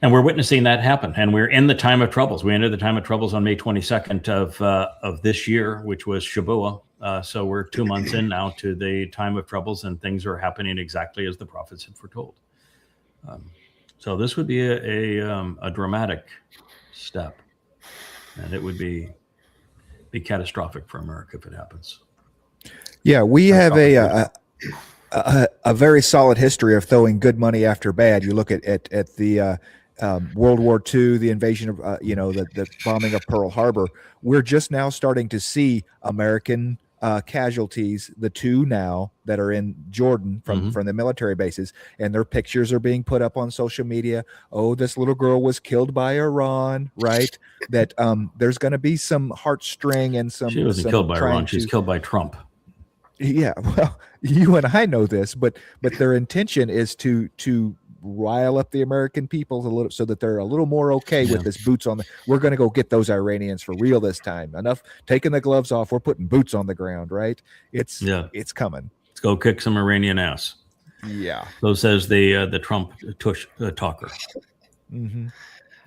And we're witnessing that happen. And we're in the time of troubles. We entered the time of troubles on May 22nd of this year, which was Shavuot. So we're 2 months in now to the time of troubles, and things are happening exactly as the prophets had foretold. So this would be a dramatic step, and it would be catastrophic for America if it happens.
Yeah, we have a very solid history of throwing good money after bad. You look at the World War II, the invasion of the bombing of Pearl Harbor. We're just now starting to see American casualties, the two now that are in Jordan from the military bases, and their pictures are being put up on social media. Oh, this little girl was killed by Iran, right? That there's going to be some heartstring and some.
She wasn't killed by Iran. She's killed by Trump.
Yeah, well, you and I know this, but their intention is to rile up the American people a little, so that they're a little more okay with this boots on the. We're going to go get those Iranians for real this time. Enough taking the gloves off. We're putting boots on the ground, right? It's coming.
Let's go kick some Iranian ass.
Yeah.
So says the Trump talker.
Mm-hmm.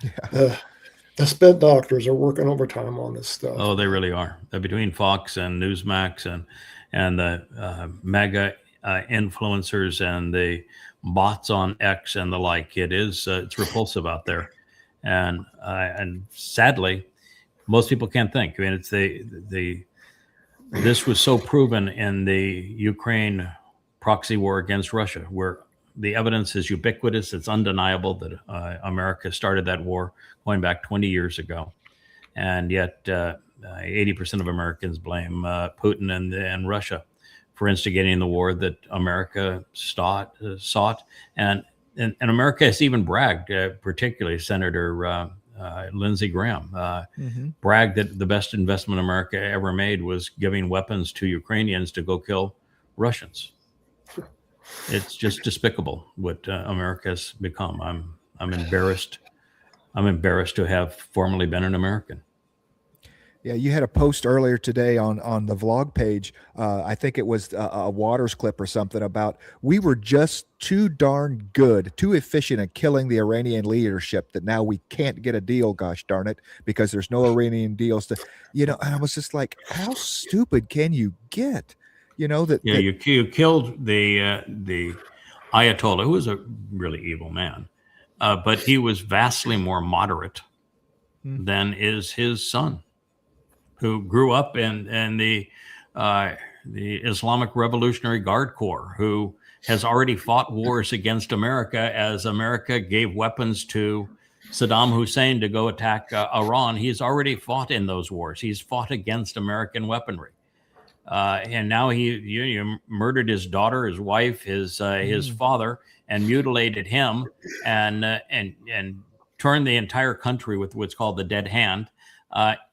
Yeah.
The spin doctors are working overtime on this stuff.
Oh, they really are. Between Fox and Newsmax and the mega influencers and the bots on X and the like, it's repulsive out there, and sadly, most people can't think. I mean, it's this was so proven in the Ukraine proxy war against Russia, where the evidence is ubiquitous. It's undeniable that America started that war going back 20 years ago, and yet 80% of Americans blame Putin and Russia for instigating the war that America sought. And America has even bragged, particularly Senator Lindsey Graham, bragged that the best investment America ever made was giving weapons to Ukrainians to go kill Russians. It's just despicable what America has become. I'm embarrassed. I'm embarrassed to have formerly been an American.
Yeah, you had a post earlier today on the vlog page. I think it was a Waters clip or something about we were just too darn good, too efficient at killing the Iranian leadership that now we can't get a deal, gosh darn it, because there's no Iranian deals to, and I was just like, how stupid can you get? You
killed the Ayatollah, who was a really evil man, but he was vastly more moderate than is his son, who grew up in the Islamic Revolutionary Guard Corps, who has already fought wars against America as America gave weapons to Saddam Hussein to go attack Iran. He's already fought in those wars. He's fought against American weaponry. And now he murdered his daughter, his wife, his father, and mutilated him, and turned the entire country with what's called the dead hand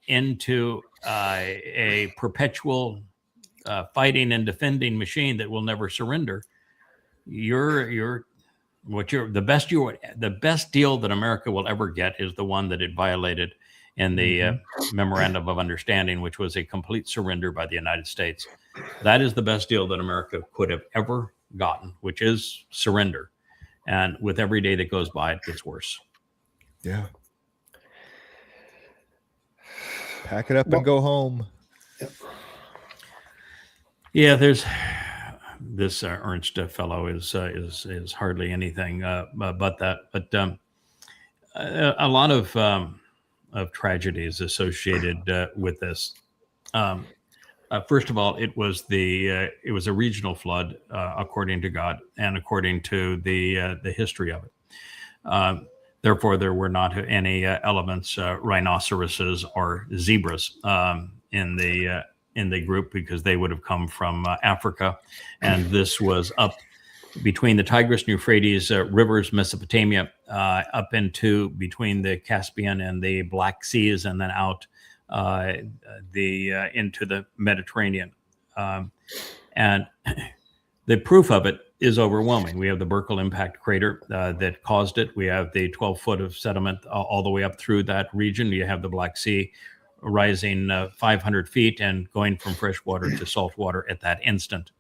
into a perpetual fighting and defending machine that will never surrender. The best deal that America will ever get is the one that it violated in the Memorandum of Understanding, which was a complete surrender by the United States. That is the best deal that America could have ever gotten, which is surrender. And with every day that goes by, it gets worse.
Yeah. Pack it up and go home.
Yeah, there's this Ernst fellow is hardly anything but that. But a lot of tragedies associated with this. First of all, it was a regional flood, according to God and according to the history of it. Therefore, there were not any elements, rhinoceroses or zebras in the group, because they would have come from Africa, and this was up between the Tigris and Euphrates rivers, Mesopotamia, up into between the Caspian and the Black Seas, and then out into the Mediterranean. And the proof of it is overwhelming. We have the Burkle impact crater that caused it. We have the 12 foot of sediment all the way up through that region. You have the Black Sea rising 500 feet and going from fresh water to salt water at that instant.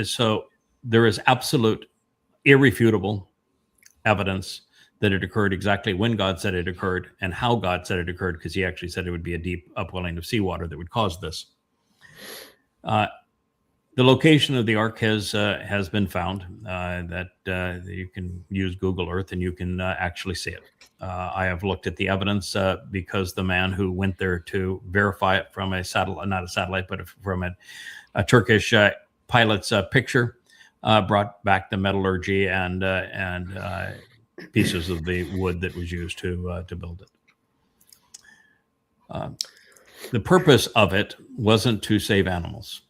So there is absolute, irrefutable evidence that it occurred exactly when God said it occurred and how God said it occurred, because he actually said it would be a deep upwelling of seawater that would cause this. The location of the ark has been found, that you can use Google Earth and you can actually see it. I have looked at the evidence because the man who went there to verify it from a satellite, not a satellite, but from a Turkish pilot's picture, brought back the metallurgy and pieces of the wood that was used to build it. The purpose of it wasn't to save animals.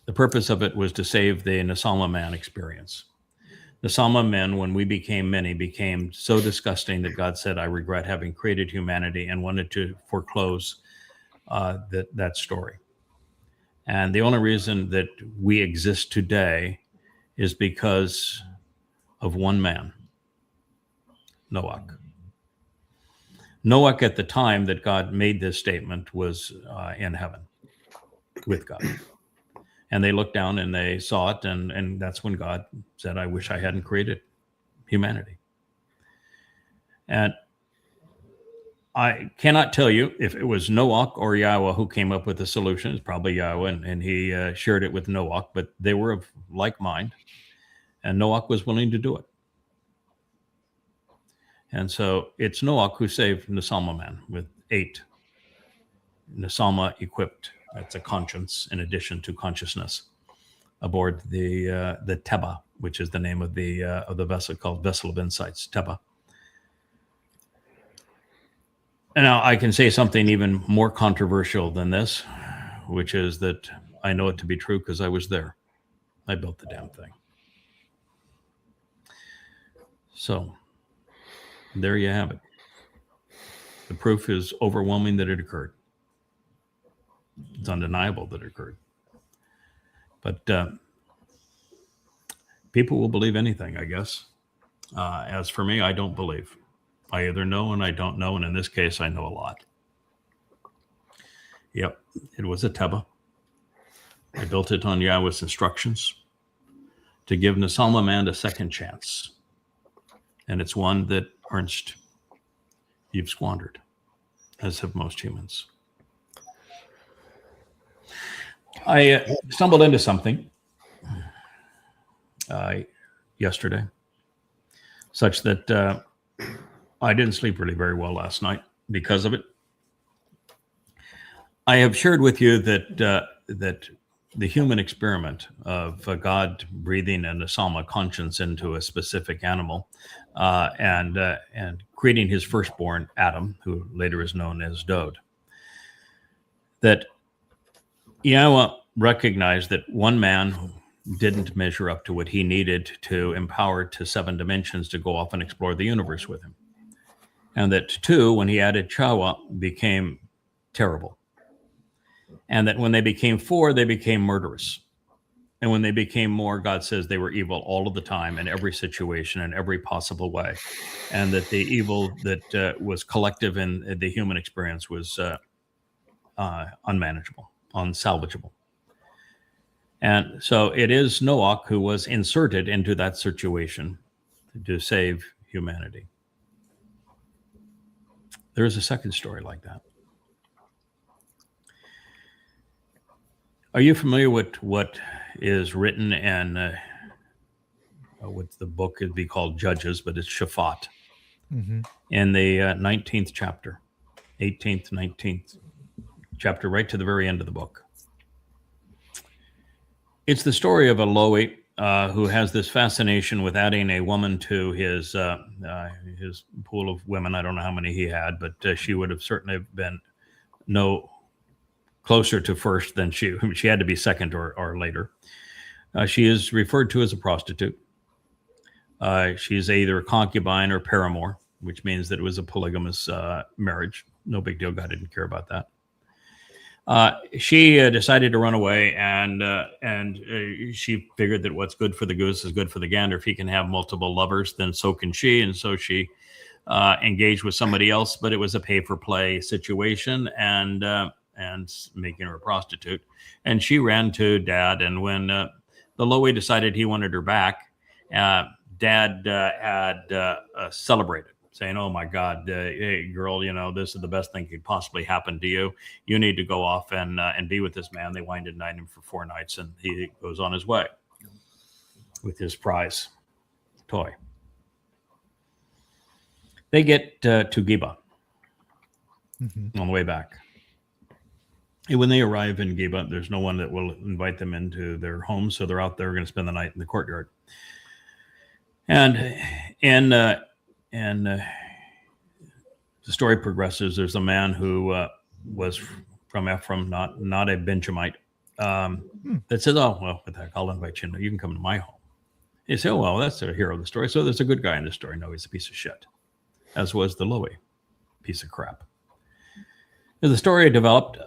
The purpose of it was to save the Nasalma man experience. Nasalma men, when we became many, became so disgusting that God said, I regret having created humanity, and wanted to foreclose that story. And the only reason that we exist today is because of one man, Noach. Noach, at the time that God made this statement, was in heaven with God. And they looked down and they saw it, and that's when God said, I wish I hadn't created humanity. And I cannot tell you if it was Noach or Yahweh who came up with the solution. It's probably Yahweh, and he shared it with Noach, but they were of like mind, and Noach was willing to do it. And so it's Noach who saved Nasalma man with 8 Nasalma equipped. That's a conscience in addition to consciousness aboard the Teba, which is the name of the vessel called Vessel of Insights, Teba. And now I can say something even more controversial than this, which is that I know it to be true because I was there. I built the damn thing. So there you have it. The proof is overwhelming that it occurred. It's undeniable that it occurred. But people will believe anything, I guess. As for me, I don't believe. I either know and I don't know, and in this case, I know a lot. Yep, it was a Teba. I built it on Yahweh's instructions to give Nasalma man a second chance. And it's one that, Ernst, you've squandered, as have most humans. I stumbled into something yesterday, such that I didn't sleep really very well last night because of it. I have shared with you that the human experiment of God breathing a Nasalma conscience into a specific animal and creating his firstborn, Adam, who later is known as Dode, that Yahweh recognized that one man didn't measure up to what he needed to empower to 7 dimensions to go off and explore the universe with him. And that 2, when he added Chawa, became terrible. And that when they became 4, they became murderous. And when they became more, God says they were evil all of the time in every situation, in every possible way. And that the evil that was collective in the human experience was unmanageable, unsalvageable. And so it is Noach who was inserted into that situation to save humanity. There is a second story like that. Are you familiar with what is written and what the book would be called Judges, but it's Shaphat, in the 19th chapter, 18th, 19th chapter, right to the very end of the book. It's the story of a Lowy who has this fascination with adding a woman to his pool of women. I don't know how many he had, but she would have certainly been no closer to first than she had to be second or later. She is referred to as a prostitute. She's either a concubine or paramour, which means that it was a polygamous marriage. No big deal. God didn't care about that. She decided to run away, and she figured that what's good for the goose is good for the gander. If he can have multiple lovers, then so can she. And so she engaged with somebody else, but it was a pay-for-play situation, and making her a prostitute. And she ran to Dad, and when the Lowy decided he wanted her back, Dad had celebrated, saying, "Oh my God, hey girl, this is the best thing could possibly happen to you. You need to go off and be with this man." They wined and dined him for 4 nights, and he goes on his way with his prize toy. They get to Geba on the way back. And when they arrive in Geba, there's no one that will invite them into their home, so they're out there going to spend the night in the courtyard. And the story progresses. There's a man who was from Ephraim, not a Benjamite, that says, "Oh, well, what the heck, I'll invite you. You can come to my home." You say, "Oh, well, that's the hero of the story. So there's a good guy in the story." No, he's a piece of shit, as was the Lowy, piece of crap. As the story developed,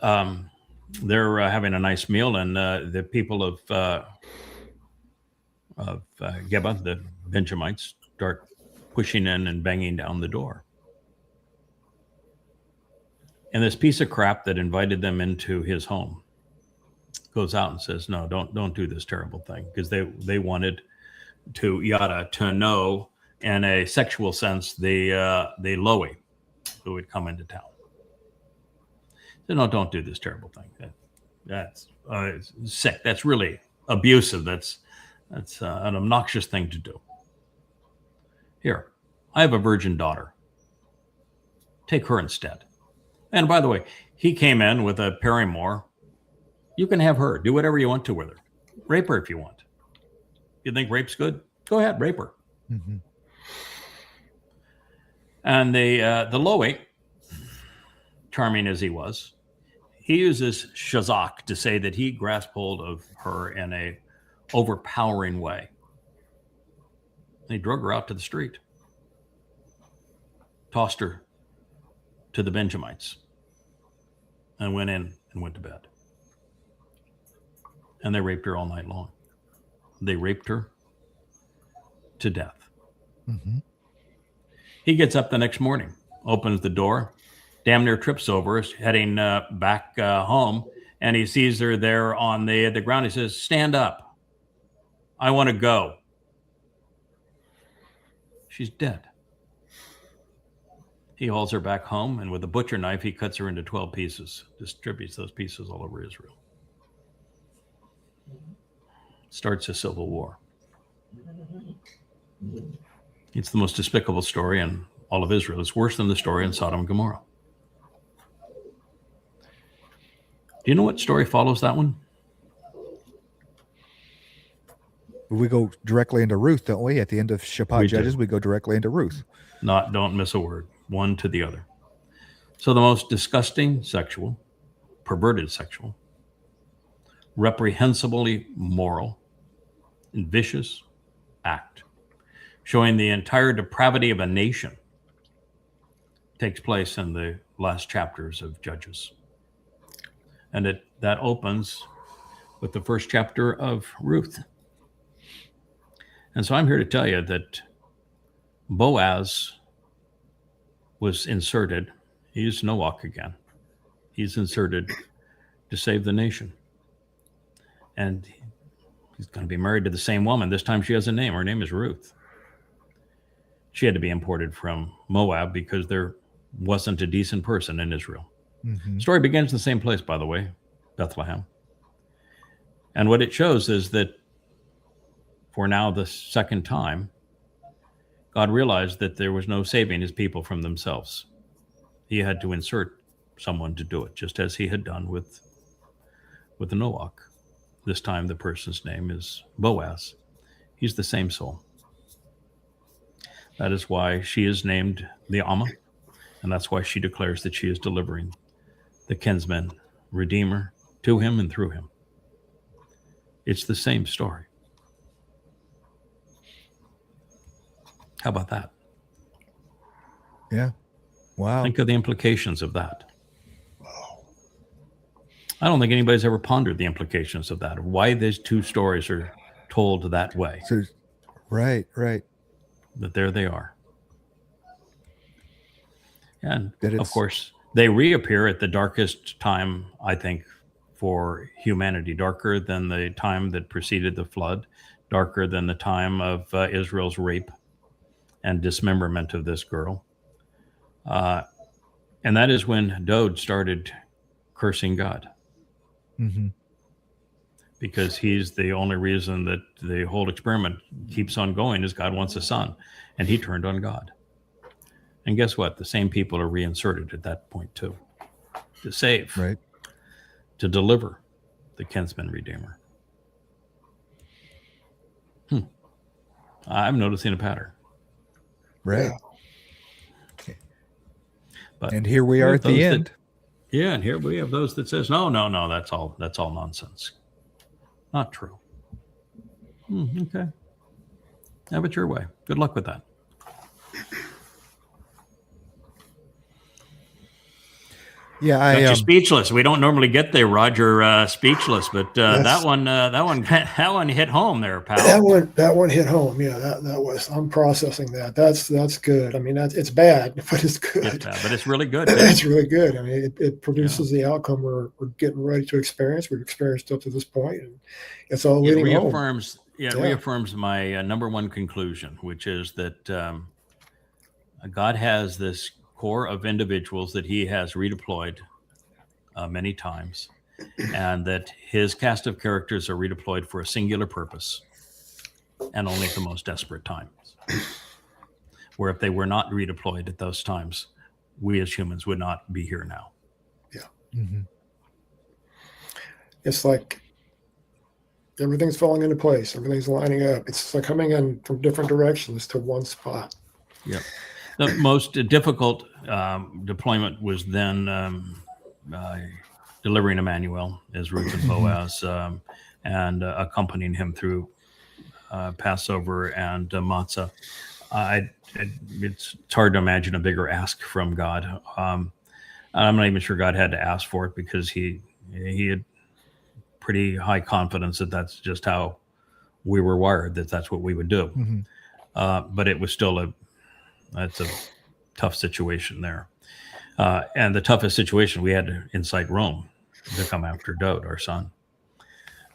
they're having a nice meal, and the people of Geba, the Benjamites, start pushing in and banging down the door. And this piece of crap that invited them into his home goes out and says, "No, don't do this terrible thing," because they wanted to know, in a sexual sense, the Lowy who would come into town. So, "No, don't do this terrible thing. That's sick. That's really abusive. That's an obnoxious thing to do. Here, I have a virgin daughter. Take her instead." And by the way, he came in with a paramour. You can have her. Do whatever you want to with her. Rape her if you want. You think rape's good? Go ahead, rape her.
Mm-hmm.
And the Lowy, charming as he was, he uses shazak to say that he grasped hold of her in a overpowering way. He drug her out to the street, tossed her to the Benjamites, and went in and went to bed. And they raped her all night long. They raped her to death.
Mm-hmm.
He gets up the next morning, opens the door, damn near trips over, heading back home, and he sees her there on the ground. He says, "Stand up. I want to go." She's dead. He hauls her back home, and with a butcher knife, he cuts her into 12 pieces, distributes those pieces all over Israel. Starts a civil war. It's the most despicable story in all of Israel. It's worse than the story in Sodom and Gomorrah. Do you know what story follows that one?
We go directly into Ruth, don't we? At the end of Shabbat
We do.
Judges, we go directly into Ruth.
Don't miss a word, one to the other. So the most disgusting sexual, perverted sexual, reprehensibly moral, and vicious act, showing the entire depravity of a nation, takes place in the last chapters of Judges. And that opens with the first chapter of Ruth. And so I'm here to tell you that Boaz was inserted. He's Noach again. He's inserted to save the nation. And he's going to be married to the same woman. This time she has a name. Her name is Ruth. She had to be imported from Moab because there wasn't a decent person in Israel.
Mm-hmm.
The story begins in the same place, by the way, Bethlehem. And what it shows is that for now the second time, God realized that there was no saving his people from themselves. He had to insert someone to do it, just as he had done with Noach. This time the person's name is Boaz. He's the same soul. That is why she is named the Amma, and that's why she declares that she is delivering the kinsman redeemer to him and through him. It's the same story. How about that?
Yeah. Wow.
Think of the implications of that. I don't think anybody's ever pondered the implications of that, of why these two stories are told that way.
So, right.
But there they are. And
That
of
it's-
course, they reappear at the darkest time, I think, for humanity, darker than the time that preceded the flood, darker than the time of Israel's rape and dismemberment of this girl. And that is when Dode started cursing God,
Mm-hmm.
because he's the only reason that the whole experiment keeps on going is God wants a son, and he turned on God. And guess what? The same people are reinserted at that point too, to save,
Right.
to deliver the kinsman redeemer. I'm noticing a pattern.
Right.
Yeah.
But
And here we are at the
those that-
end.
yeah, and here we have those that says, no, that's all nonsense. Not true. Okay. Have it your way. Good luck with that.
Yeah,
Got you speechless. We don't normally get there, Roger, speechless, but that one hit home there, pal.
That one hit home. Yeah, that was. I'm processing that. That's good. I mean, it's bad, but it's good.
It's bad, but it's really good.
It's really good. I mean, it produces the outcome we're getting ready to experience. We've experienced up to this point, and it's all
It
leading home.
reaffirms my number one conclusion, which is that God has this core of individuals that he has redeployed many times, and that his cast of characters are redeployed for a singular purpose and only at the most desperate times. Where if they were not redeployed at those times, we as humans would not be here now.
Yeah. It's like everything's falling into place. Everything's lining up. It's like coming in from different directions to one spot.
Yep. The most difficult deployment was then delivering Emmanuel as Ruth and Boaz and accompanying him through Passover and Matzah. It's hard to imagine a bigger ask from God. I'm not even sure God had to ask for it, because he had pretty high confidence that that's just how we were wired, that's what we would do. But it was still that's a tough situation there. And the toughest situation, we had to incite Rome to come after Dowd, our son.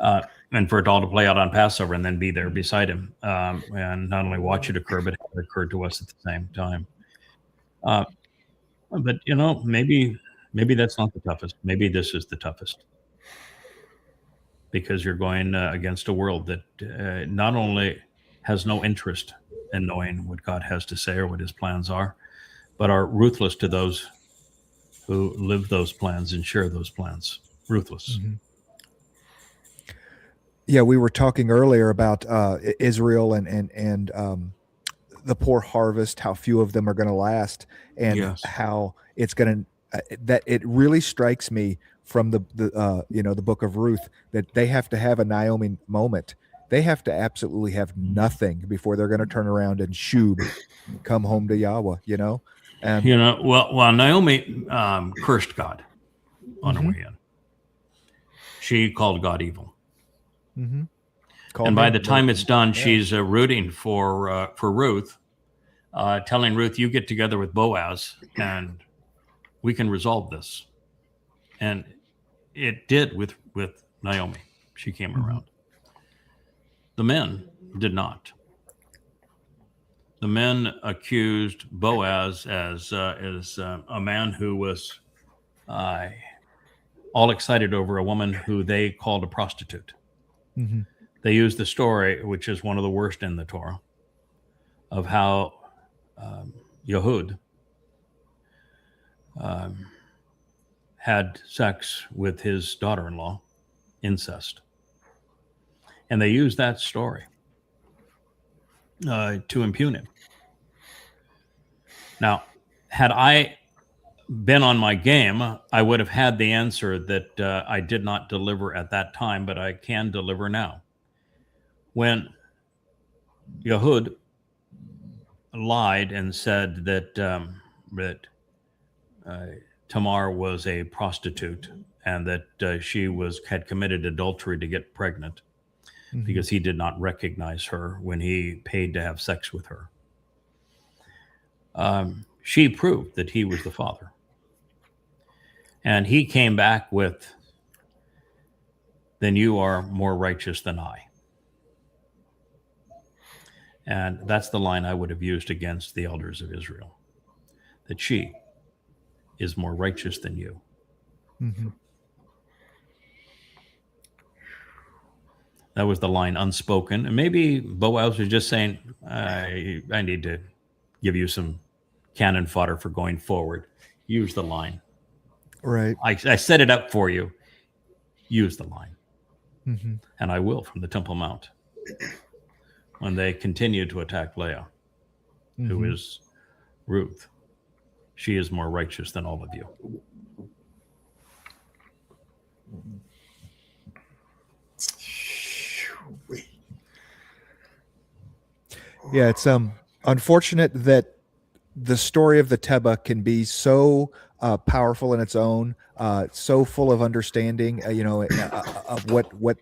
And for it all to play out on Passover and then be there beside him, and not only watch it occur, but have it occurred to us at the same time. But, maybe that's not the toughest. Maybe this is the toughest. Because you're going against a world that not only has no interest in knowing what God has to say or what his plans are, but are ruthless to those who live those plans and share those plans. Ruthless.
Yeah, we were talking earlier about Israel and the poor harvest, how few of them are going to last, and how it's going to. That it really strikes me from the book of Ruth that they have to have a Naomi moment. They have to absolutely have nothing before they're going to turn around and come home to Yahweh. And
well, Naomi cursed God on her way in. She called God evil. And by the time it's done, she's rooting for Ruth, telling Ruth, "You get together with Boaz, and we can resolve this." And it did with Naomi. She came around. The men did not. The men accused Boaz as a man who was all excited over a woman who they called a prostitute. They used the story, which is one of the worst in the Torah, of how Yehud had sex with his daughter-in-law, incest. And they used that story to impugn him. Now, had I been on my game, I would have had the answer that I did not deliver at that time, but I can deliver now. When Yehud lied and said that Tamar was a prostitute and that she had committed adultery to get pregnant, because he did not recognize her when he paid to have sex with her. She proved that he was the father. And he came back with, "Then you are more righteous than I." And that's the line I would have used against the elders of Israel, that she is more righteous than you. That was the line unspoken. And maybe Boaz was just saying, I need to give you some cannon fodder for going forward. Use the line.
right.
I set it up for you. Use the line. And I will from the Temple Mount. When they continue to attack Leah, who is Ruth. she is more righteous than all of you.
Yeah, it's unfortunate that the story of the Teba can be so powerful in its own, so full of understanding, of what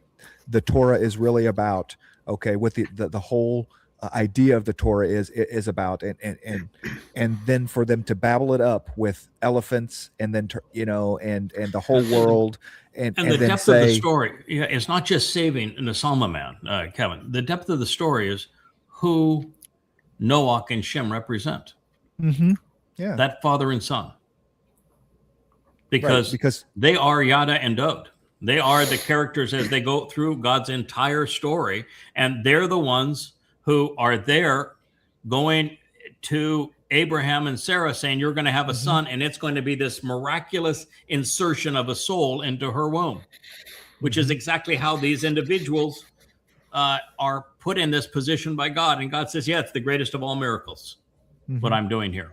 the Torah is really about. Okay, what the whole idea of the Torah is about, and then for them to babble it up with elephants, and then and the whole world, and
the
then
depth of the story, it's not just saving the Salma man, Kevin. The depth of the story is who Noach and Shem represent.
Mm-hmm. Yeah,
that father and son, because they are Yada and Dod. They are the characters as they go through God's entire story, and they're the ones who are there going to Abraham and Sarah saying, you're going to have a son, and it's going to be this miraculous insertion of a soul into her womb, which is exactly how these individuals are put in this position by God. And God says, yeah, it's the greatest of all miracles, what I'm doing here.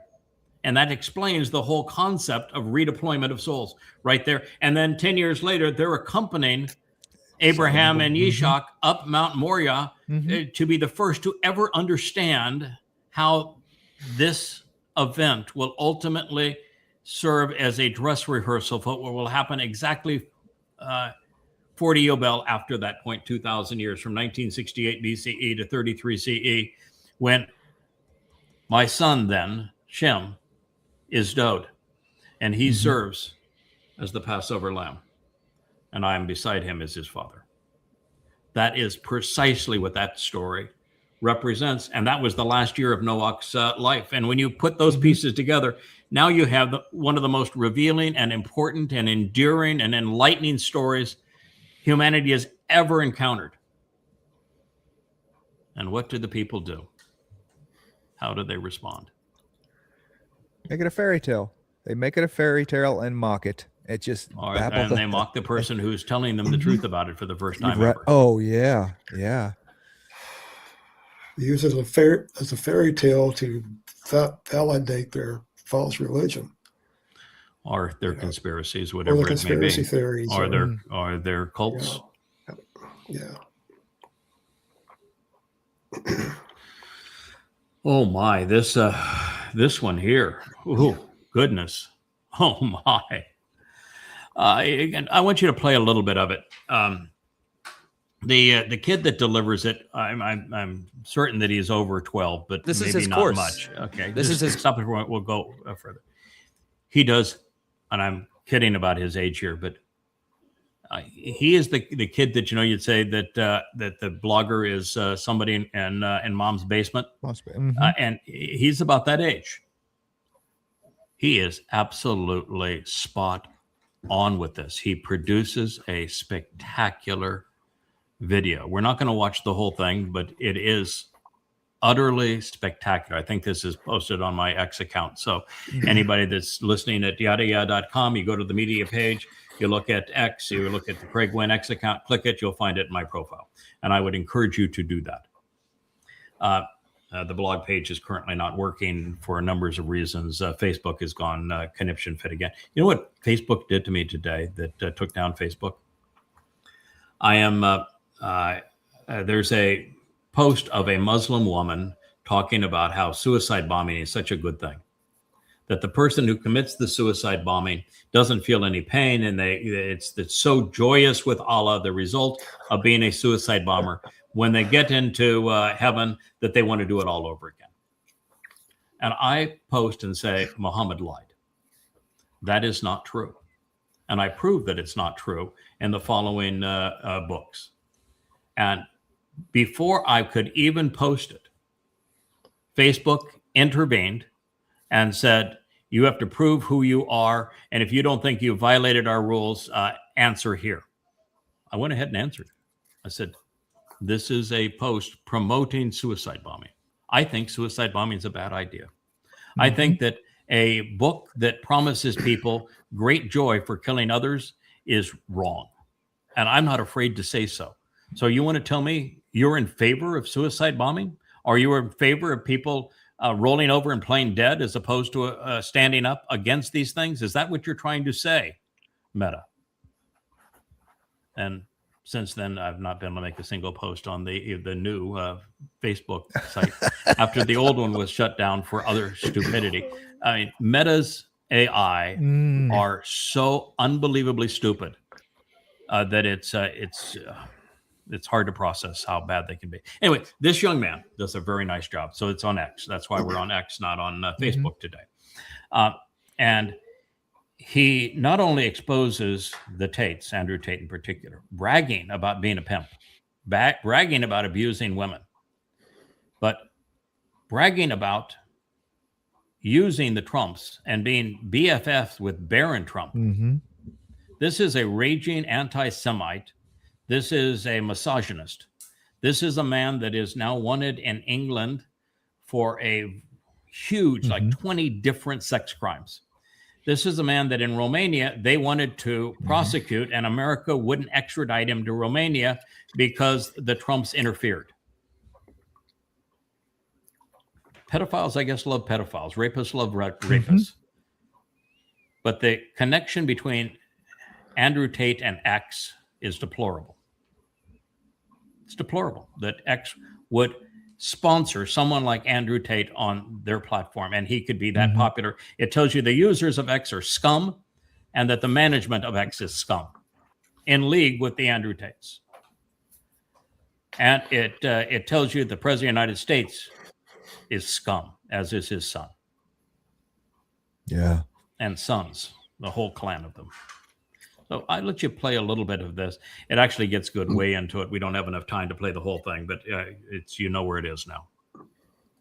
And that explains the whole concept of redeployment of souls right there. And then 10 years later, they're accompanying Abraham and Yishak up Mount Moriah to be the first to ever understand how this event will ultimately serve as a dress rehearsal for what will happen exactly 40 Yobel after that point, 2,000 years, from 1968 BCE to 33 CE, when my son then, Shem, is Dod, and he serves as the Passover lamb, and I am beside him as his father. That is precisely what that story represents, and that was the last year of Noach's life. And when you put those pieces together, now you have one of the most revealing and important and enduring and enlightening stories humanity has ever encountered. And what did the people do? How did they respond?
Make it a fairy tale. They make it a fairy tale and mock it. It just
and they mock the person who's telling them the truth about it for the first time ever.
Oh yeah, yeah.
Use it as a fairy tale to validate their false religion,
or their conspiracies, whatever
or the
it may be,
theories,
or their cults.
Yeah.
Oh my, this one here. Oh goodness. Oh my. Again, I want you to play a little bit of it. The kid that delivers it, I'm certain that he's over 12, but
this
maybe
is his
not
course.
much. Okay,
this is his.
Stop it. We'll go further. He does, and I'm kidding about his age here, but he is the kid that you'd say that that the blogger is somebody in mom's basement, and he's about that age. He is absolutely spot on with this. He produces a spectacular video. We're not going to watch the whole thing, but it is utterly spectacular. I think this is posted on my X account. So anybody that's listening at yadaya.com, you go to the media page, you look at X, you look at the Craig Wynn X account, click it, you'll find it in my profile. And I would encourage you to do that. The blog page is currently not working for numbers of reasons. Facebook has gone conniption fit again. You know what Facebook did to me today that took down Facebook? I am, there's a post of a Muslim woman talking about how suicide bombing is such a good thing. That the person who commits the suicide bombing doesn't feel any pain, and it's so joyous with Allah, the result of being a suicide bomber, when they get into heaven, that they want to do it all over again. And I post and say, Muhammad lied. That is not true. And I prove that it's not true in the following books. And before I could even post it, Facebook intervened and said, you have to prove who you are. And if you don't think you violated our rules, answer here. I went ahead and answered. I said, this is a post promoting suicide bombing. I think suicide bombing is a bad idea. I think that a book that promises people great joy for killing others is wrong. And I'm not afraid to say so. So you want to tell me you're in favor of suicide bombing? Or you are in favor of people rolling over and playing dead as opposed to standing up against these things? Is that what you're trying to say, Meta? And since then, I've not been able to make a single post on the new Facebook site after the old one was shut down for other stupidity. I mean, Meta's AI are so unbelievably stupid that it's hard to process how bad they can be. Anyway, this young man does a very nice job. So it's on X. That's why we're on X, not on Facebook today. And he not only exposes the Tates, Andrew Tate in particular, bragging about being a pimp, bragging about abusing women, but bragging about using the Trumps and being BFFs with Barron Trump. This is a raging anti-Semite. This is a misogynist. This is a man that is now wanted in England for a huge, like 20 different sex crimes. This is a man that in Romania, they wanted to prosecute, and America wouldn't extradite him to Romania because the Trumps interfered. Pedophiles, I guess, love pedophiles. Rapists love rapists. But the connection between Andrew Tate and X is deplorable. It's deplorable that X would sponsor someone like Andrew Tate on their platform, and he could be that popular. It tells you the users of X are scum, and that the management of X is scum, in league with the Andrew Tates. And it tells you the President of the United States is scum, as is his son.
Yeah.
And sons, the whole clan of them. So I let you play a little bit of this. It actually gets good way into it. We don't have enough time to play the whole thing, but it's, you know where it is now.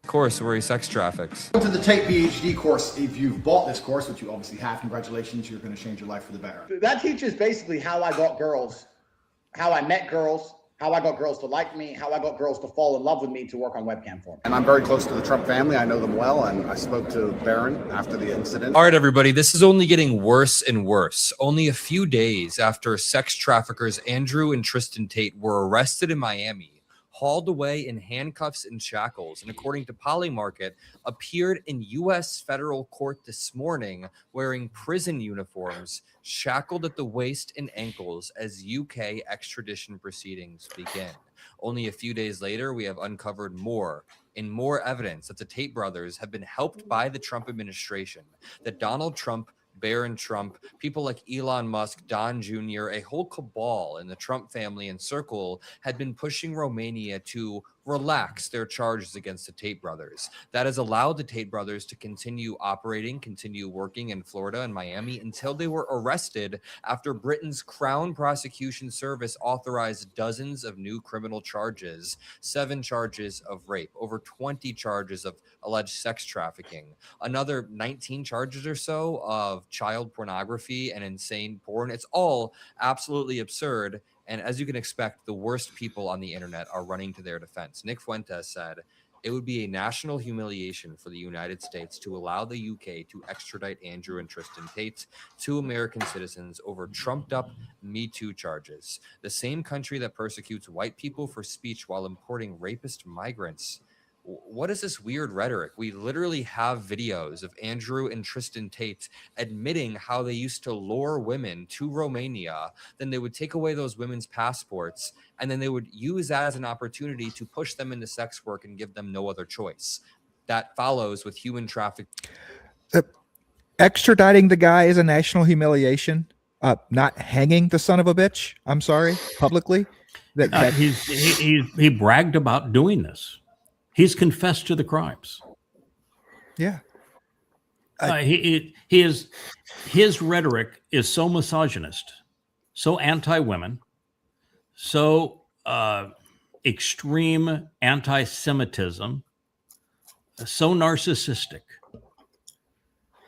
Course where he sex traffics.
To the Tate PhD course, if you've bought this course, which you obviously have, congratulations, you're going to change your life for the better.
That teaches basically how I got girls, how I met girls, how I got girls to like me, how I got girls to fall in love with me to work on webcam for me.
And I'm very close to the Trump family. I know them well, and I spoke to Barron after the incident.
All right, everybody, this is only getting worse and worse. Only a few days after sex traffickers Andrew and Tristan Tate were arrested in Miami, hauled away in handcuffs and shackles, and according to Polymarket, appeared in U.S. federal court this morning wearing prison uniforms, shackled at the waist and ankles as UK extradition proceedings begin. Only a few days later, we have uncovered more evidence that the Tate brothers have been helped by the Trump administration, that Donald Trump, Barron Trump, people like Elon Musk, Don Jr., a whole cabal in the Trump family and circle had been pushing Romania to relax their charges against the Tate brothers. That has allowed the Tate brothers to continue operating, continue working in Florida and Miami until they were arrested after Britain's Crown Prosecution Service authorized dozens of new criminal charges, 7 charges of rape, over 20 charges of alleged sex trafficking, another 19 charges or so of child pornography and insane porn. It's all absolutely absurd. And as you can expect, the worst people on the internet are running to their defense. Nick Fuentes said, it would be a national humiliation for the United States to allow the UK to extradite Andrew and Tristan Tate, 2 American citizens, over trumped-up Me Too charges. The same country that persecutes white people for speech while importing rapist migrants. What is this weird rhetoric? We literally have videos of Andrew and Tristan Tate admitting how they used to lure women to Romania. Then they would take away those women's passports, and then they would use that as an opportunity to push them into sex work and give them no other choice. That follows with human trafficking.
Extraditing the guy is a national humiliation. Not hanging the son of a bitch. I'm sorry, publicly.
He bragged about doing this. He's confessed to the crimes.
Yeah.
His rhetoric is so misogynist, so anti-women, so extreme anti-Semitism, so narcissistic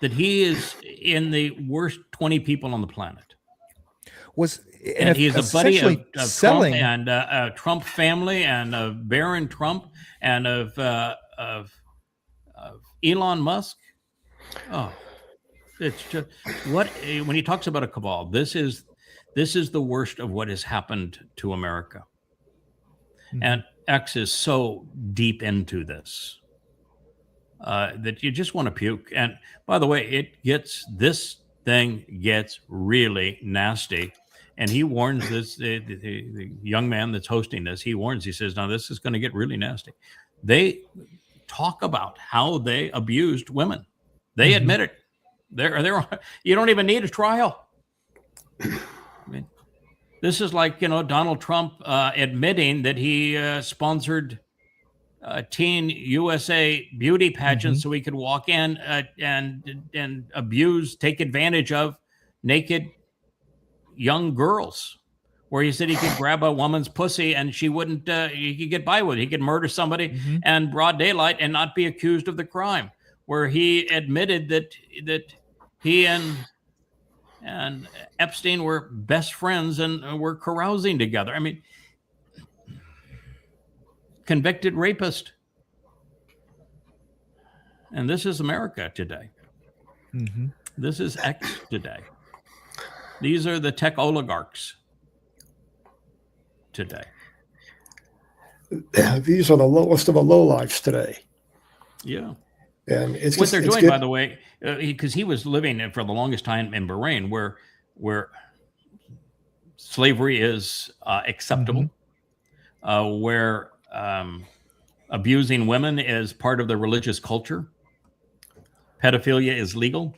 that he is in the worst 20 people on the planet. And he's a buddy of Trump and Trump family and of Barron Trump and of Elon Musk. Oh, it's just when he talks about a cabal, this is the worst of what has happened to America. And X is so deep into this. that you just want to puke. And by the way, this thing gets really nasty. And he warns the young man that's hosting this. He warns. He says, "Now this is going to get really nasty." They talk about how they abused women. They admit it. They're you don't even need a trial. I mean, this is like, Donald Trump admitting that he sponsored Teen USA beauty pageants so he could walk in and abuse, take advantage of naked young girls, where he said he could grab a woman's pussy and she wouldn't, he could get by with it. He could murder somebody in broad daylight and not be accused of the crime, where he admitted that he and Epstein were best friends and were carousing together. I mean, convicted rapist. And this is America today. This is X today. These are the tech oligarchs today.
These are the lowest of the lowlifes today.
Yeah.
And it's
what
just,
they're
it's
doing,
good.
by the way, because he was living for the longest time in Bahrain, where slavery is acceptable, where abusing women is part of the religious culture, pedophilia is legal,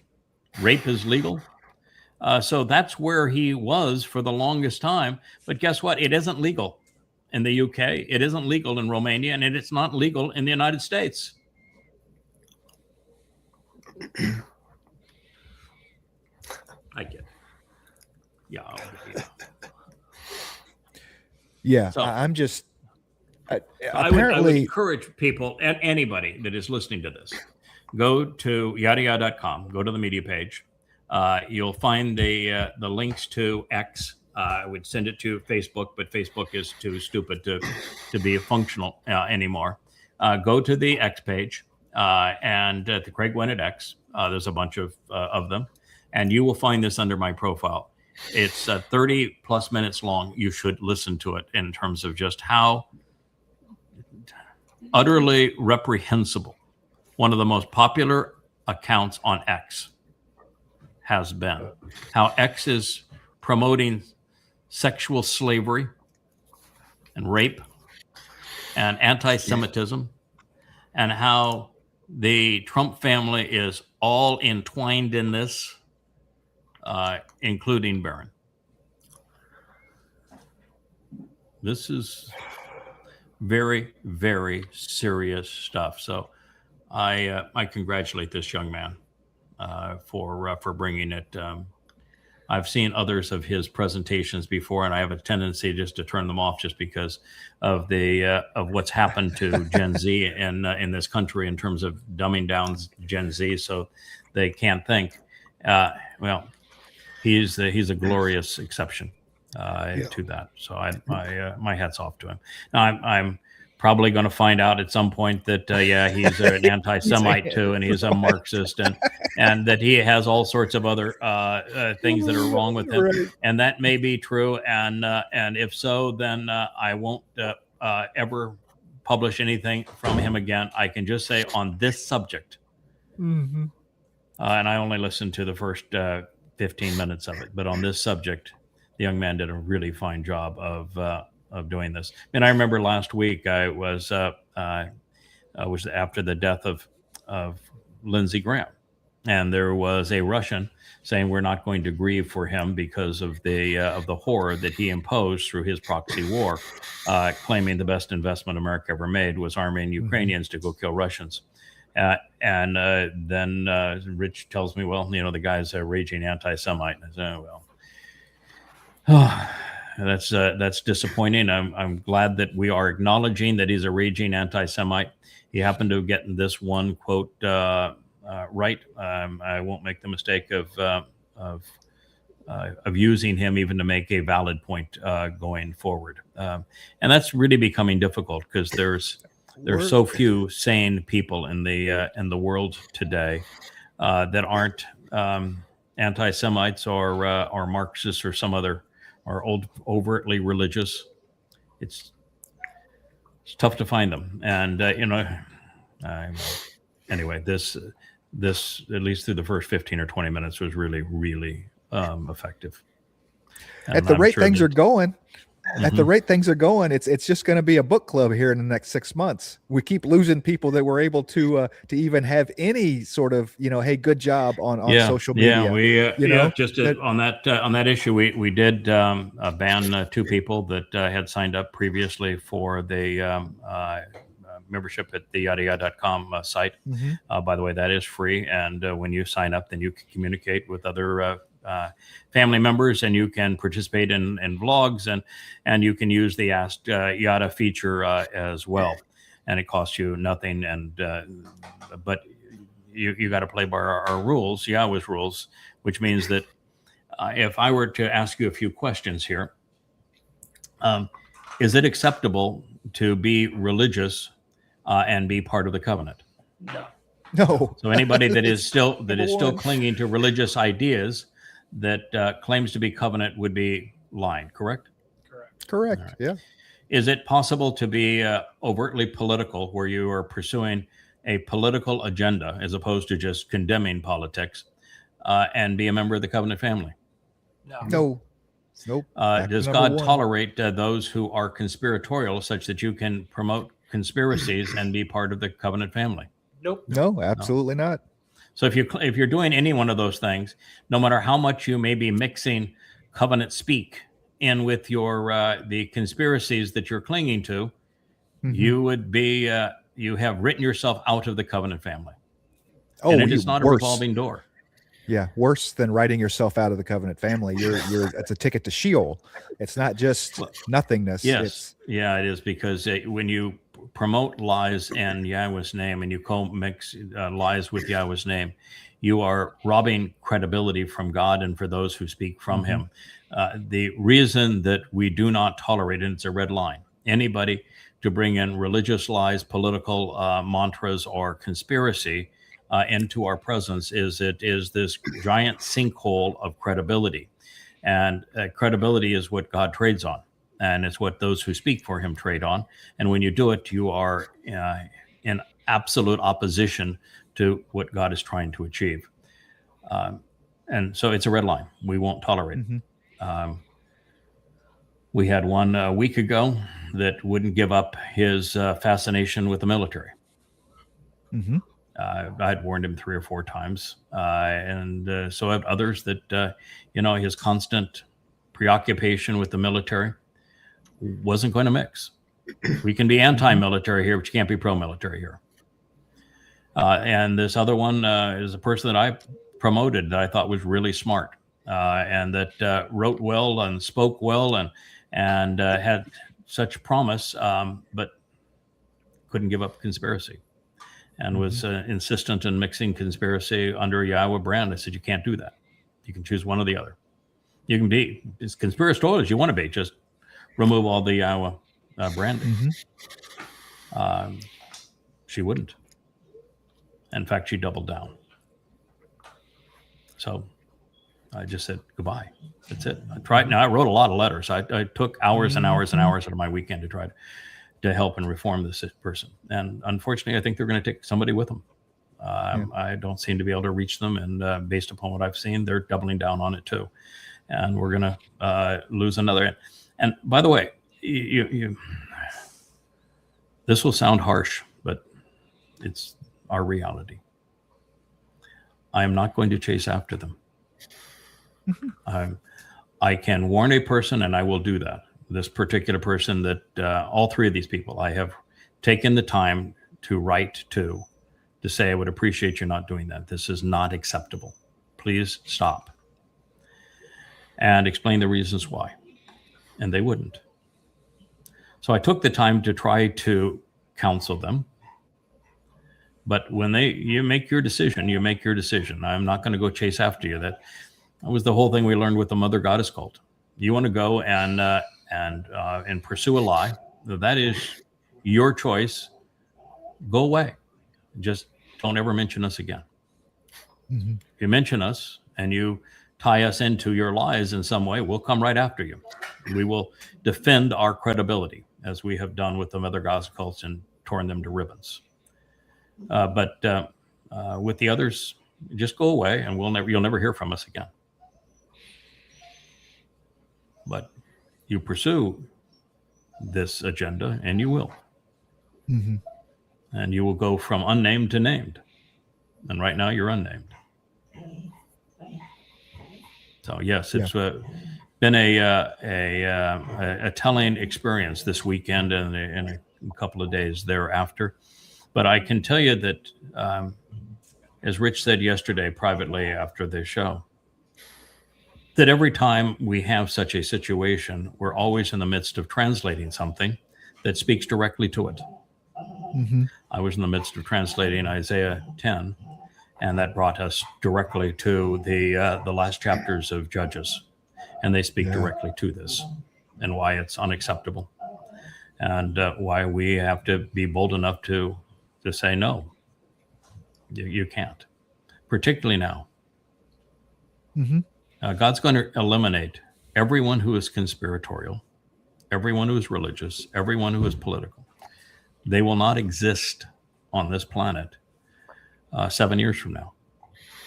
rape is legal. So that's where he was for the longest time. But guess what? It isn't legal in the UK. It isn't legal in Romania, and it's not legal in the United States. I get it. Yeah.
Yeah,
So-
I'm just
I would
apparently.
encourage people and anybody that is listening to this, go to yadayah.com, go to the media page. You'll find the links to X. I would send it to Facebook, but Facebook is too stupid to be functional anymore. Go to the X page and the Craig Winnett X. There's a bunch of them, and you will find this under my profile. It's 30 plus minutes long. You should listen to it in terms of just how utterly reprehensible one of the most popular accounts on X has been. How X is promoting sexual slavery and rape and anti-Semitism, and how the Trump family is all entwined in this, including Barron. This is very, very serious stuff. So I congratulate this young man for bringing it. I've seen others of his presentations before, and I have a tendency just to turn them off just because of of what's happened to Gen Z in this country in terms of dumbing down Gen Z so they can't think. Well, he's a glorious exception to that. So my hat's off to him. Now I'm probably going to find out at some point that he's an anti-Semite too, and he's a Marxist, and that he has all sorts of other things that are wrong with him,
Right.
and that may be true. And if so, then I won't ever publish anything from him again. I can just say on this subject, and I only listened to the first 15 minutes of it, but on this subject, the young man did a really fine job of doing this. And I remember last week I was after the death of Lindsey Graham, and there was a Russian saying we're not going to grieve for him because of the horror that he imposed through his proxy war, claiming the best investment America ever made was arming Ukrainians to go kill Russians. And then Rich tells me, well, the guy's a raging anti-Semite. And I said, well, that's disappointing. I'm glad that we are acknowledging that he's a raging anti-Semite. He happened to get this one quote right. I won't make the mistake of using him even to make a valid point going forward. And that's really becoming difficult because there's so few sane people in the world today that aren't anti-Semites or Marxists or some other or overtly religious. It's tough to find them, and anyway, this at least through the first 15 or 20 minutes was really, really effective.
At the rate things are going, at the rate things are going, it's just going to be a book club here in the next 6 months. We keep losing people that were able to even have any sort of, hey, good job on social media.
Yeah, we just on that issue, we did ban 2 people that had signed up previously for the membership at the yadayah.com site. By the way, that is free, and when you sign up, then you can communicate with other family members, and you can participate in vlogs, and you can use the Ask Yada feature as well, and it costs you nothing. And but you got to play by our rules, Yahweh's rules, which means that if I were to ask you a few questions here, is it acceptable to be religious and be part of the covenant?
No.
So anybody that is still clinging to religious ideas that claims to be covenant would be lying, correct?
Correct.
Right.
Yeah.
Is it possible to be overtly political, where you are pursuing a political agenda as opposed to just condemning politics, and be a member of the covenant family?
No. Nope.
Does God tolerate those who are conspiratorial, such that you can promote conspiracies and be part of the covenant family?
Nope.
No, absolutely not.
So if you're doing any one of those things, no matter how much you may be mixing covenant speak in with your the conspiracies that you're clinging to, you would be you have written yourself out of the covenant family.
Oh,
and it is not
worse.
a revolving door.
Yeah, worse than writing yourself out of the covenant family. You're it's a ticket to Sheol. It's not just nothingness.
Yes, it is, because when you promote lies in Yahweh's name, and you co-mix lies with Yahweh's name, you are robbing credibility from God and for those who speak from him. The reason that we do not tolerate, and it's a red line, anybody to bring in religious lies, political mantras, or conspiracy into our presence is this giant sinkhole of credibility. And credibility is what God trades on. And it's what those who speak for him trade on. And when you do it, you are in absolute opposition to what God is trying to achieve. And so it's a red line. We won't tolerate it. We had one a week ago that wouldn't give up his fascination with the military. I'd warned him 3 or 4 times. And so have others that, his constant preoccupation with the military wasn't going to mix. We can be anti-military here, but you can't be pro-military here. And this other one is a person that I promoted that I thought was really smart, and that wrote well and spoke well and had such promise, but couldn't give up conspiracy, and was insistent in mixing conspiracy under a Yahweh brand. I said, you can't do that. You can choose one or the other. You can be as conspiratorial as you want to be, just remove all the Yahweh branding. She wouldn't. In fact, she doubled down. So I just said goodbye. That's it. I tried. Now, I wrote a lot of letters. I took hours and hours and hours out of my weekend to try to help and reform this person. And unfortunately, I think they're going to take somebody with them. I don't seem to be able to reach them. And based upon what I've seen, they're doubling down on it too. And we're going to lose another. And by the way, this will sound harsh, but it's our reality. I am not going to chase after them. I can warn a person, and I will do that. This particular person that all 3 of these people, I have taken the time to write to say, I would appreciate you not doing that. This is not acceptable. Please stop. And explain the reasons why. And they wouldn't. So I took the time to try to counsel them. But when you make your decision, you make your decision. I'm not going to go chase after you. That was the whole thing we learned with the Mother Goddess cult. You want to go and pursue a lie, that is your choice. Go away. Just don't ever mention us again. If you mention us and you tie us into your lies in some way, we'll come right after you. We will defend our credibility, as we have done with the Mother Goddess cults and torn them to ribbons. But With the others, just go away, and you'll never hear from us again. But you pursue this agenda, and you will.
Mm-hmm.
And you will go from unnamed to named. And right now you're unnamed. So yes, it's been a telling experience this weekend and a couple of days thereafter. But I can tell you that, as Rich said yesterday privately after the show, that every time we have such a situation, we're always in the midst of translating something that speaks directly to it.
Mm-hmm.
I was in the midst of translating Isaiah 10, and that brought us directly to the last chapters of Judges, and they speak directly to this and why it's unacceptable, and why we have to be bold enough to say no. You can't, particularly now.
Mm-hmm.
God's going to eliminate everyone who is conspiratorial, everyone who is religious, everyone who is political. They will not exist on this planet 7 years from now.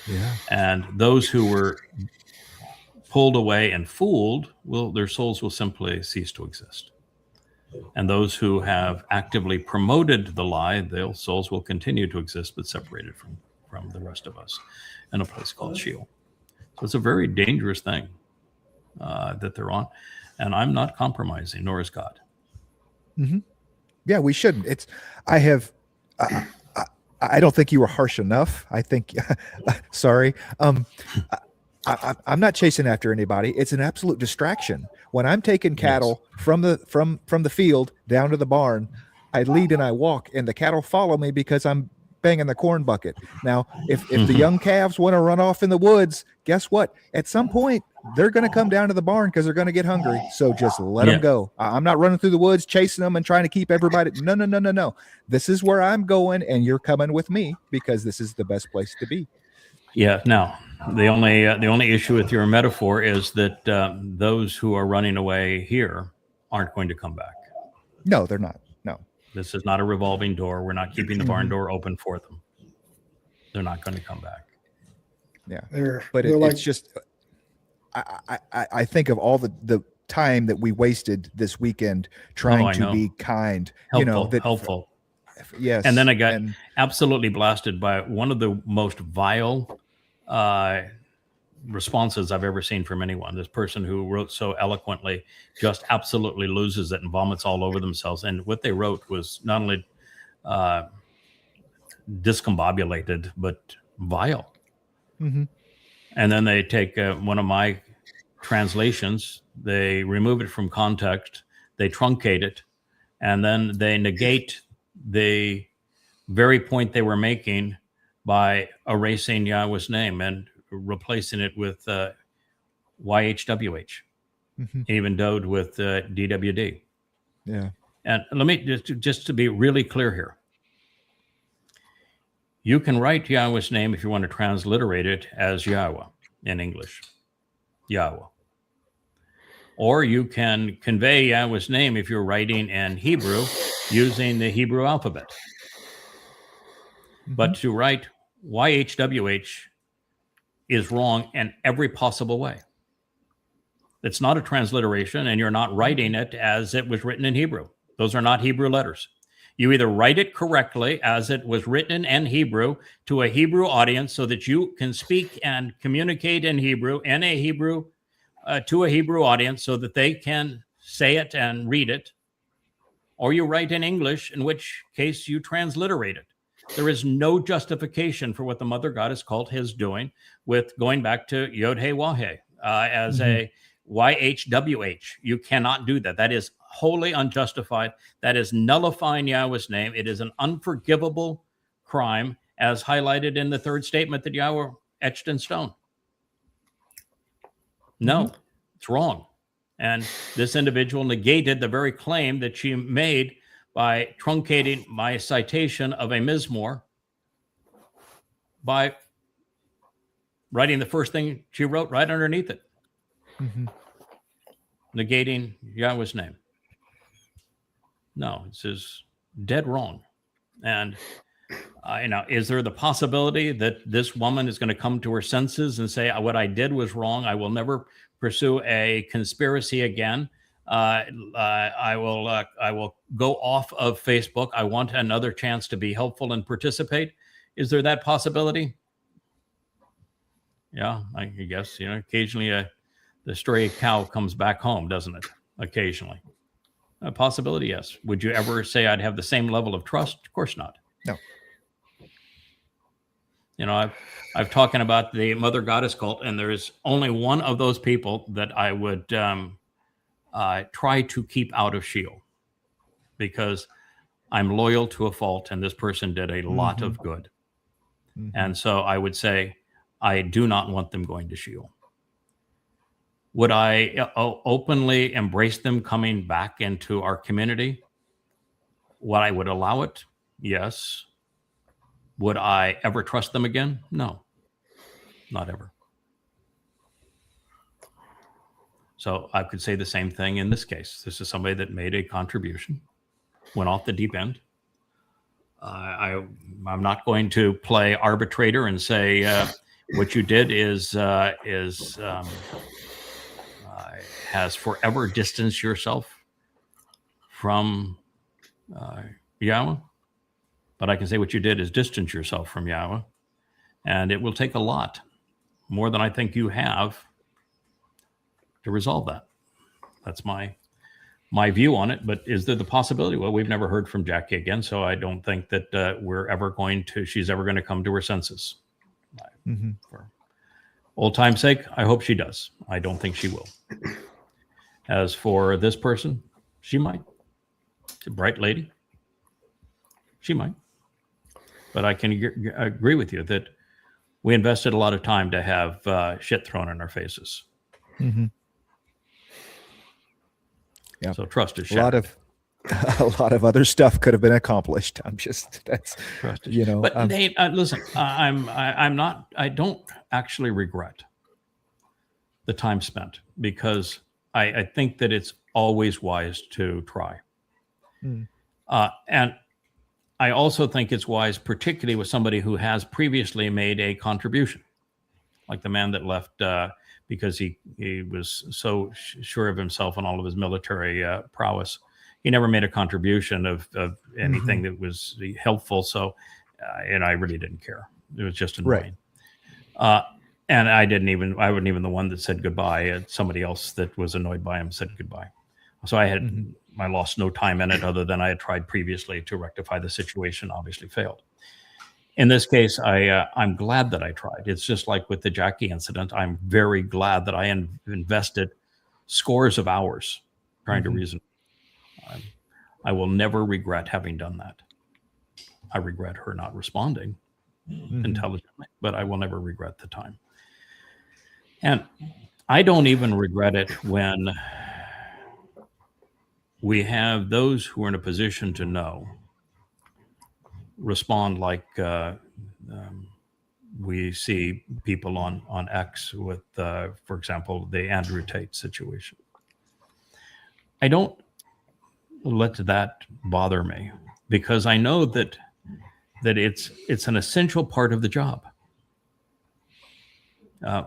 Yeah.
And those who were pulled away and fooled, their souls will simply cease to exist. And those who have actively promoted the lie, their souls will continue to exist, but separated from the rest of us in a place called Sheol. So it's a very dangerous thing that they're on. And I'm not compromising, nor is God.
Mm-hmm. Yeah, we shouldn't. I don't think you were harsh enough. I think, sorry. I'm not chasing after anybody. It's an absolute distraction. When I'm taking cattle from the field down to the barn, I lead and I walk, and the cattle follow me because I'm banging the corn bucket. Now, if the young calves want to run off in the woods, guess what? At some point, they're going to come down to the barn because they're going to get hungry. So just let them go. I'm not running through the woods, chasing them and trying to keep everybody. No. This is where I'm going, and you're coming with me because this is the best place to be.
Yeah. Now, the only issue with your metaphor is that those who are running away here aren't going to come back.
No, they're not. No.
This is not a revolving door. We're not keeping the barn door open for them. They're not going to come back.
Yeah.
But
it's just, I think of all the time that we wasted this weekend trying to be kind,
helpful.
Yes.
And then I got absolutely blasted by one of the most vile responses I've ever seen from anyone. This person who wrote so eloquently just absolutely loses it and vomits all over themselves. And what they wrote was not only discombobulated, but vile.
Mm-hmm.
And then they take one of my translations, they remove it from context, they truncate it, and then they negate the very point they were making by erasing Yahweh's name and replacing it with YHWH, even Dode with DWD.
Yeah.
And let me just to be really clear here. You can write Yahweh's name if you want to transliterate it as Yahweh in English, Yahweh. Or you can convey Yahweh's name if you're writing in Hebrew using the Hebrew alphabet. But to write YHWH is wrong in every possible way. It's not a transliteration, and you're not writing it as it was written in Hebrew. Those are not Hebrew letters. You either write it correctly as it was written in Hebrew to a Hebrew audience so that you can speak and communicate in Hebrew to a Hebrew audience so that they can say it and read it, or you write in English, in which case you transliterate it. There is no justification for what the Mother Goddess cult is doing with going back to Yod-Heh-Wah-Heh as a YHWH. You cannot do that. That is wholly unjustified. That is nullifying Yahweh's name. It is an unforgivable crime, as highlighted in the third statement that Yahweh etched in stone. No, it's wrong. And this individual negated the very claim that she made by truncating my citation of a Mizmor by writing the first thing she wrote right underneath it, negating Yahweh's name. No, this is dead wrong. And Is there the possibility that this woman is going to come to her senses and say, what I did was wrong. I will never pursue a conspiracy again. I will go off of Facebook. I want another chance to be helpful and participate. Is there that possibility? Yeah, I guess, occasionally the stray cow comes back home, doesn't it? Occasionally. A possibility, yes. Would you ever say I'd have the same level of trust? Of course not.
No.
I've talking about the Mother Goddess cult, and there is only one of those people that I would try to keep out of Shield, because I'm loyal to a fault, and this person did a lot of good. And so I would say I do not want them going to Shield. Would I openly embrace them coming back into our community? Would I would allow it? Yes. Would I ever trust them again? No, not ever. So I could say the same thing in this case. This is somebody that made a contribution, went off the deep end. I'm not going to play arbitrator and say what you did has forever distanced yourself from Yahweh. But I can say what you did is distance yourself from Yahweh. And it will take a lot, more than I think you have, to resolve that. That's my view on it. But is there the possibility? Well, we've never heard from Jackie again, so I don't think that she's ever going to come to her senses. For old time's sake, I hope she does. I don't think she will. As for this person, she might. She's a bright lady. She might. But I can agree with you that we invested a lot of time to have shit thrown in our faces.
Yeah.
So trust is shattered.
A lot of other stuff could have been accomplished.
Trust is, But Nate, listen, I don't actually regret the time spent, because I think that it's always wise to try. And I also think it's wise, particularly with somebody who has previously made a contribution, like the man that left because he was so sure of himself and all of his military prowess. He never made a contribution of anything that was helpful. So, and I really didn't care. It was just annoying. Right. And I wasn't even the one that said goodbye. Somebody else that was annoyed by him said goodbye. So I lost no time in it, other than I had tried previously to rectify the situation, obviously failed. In this case, I'm glad that I tried. It's just like with the Jackie incident. I'm very glad that I invested scores of hours trying to reason. I will never regret having done that. I regret her not responding intelligently, but I will never regret the time. And I don't even regret it when we have those who are in a position to know respond like we see people on X with, for example, the Andrew Tate situation. I don't let that bother me, because I know that it's an essential part of the job.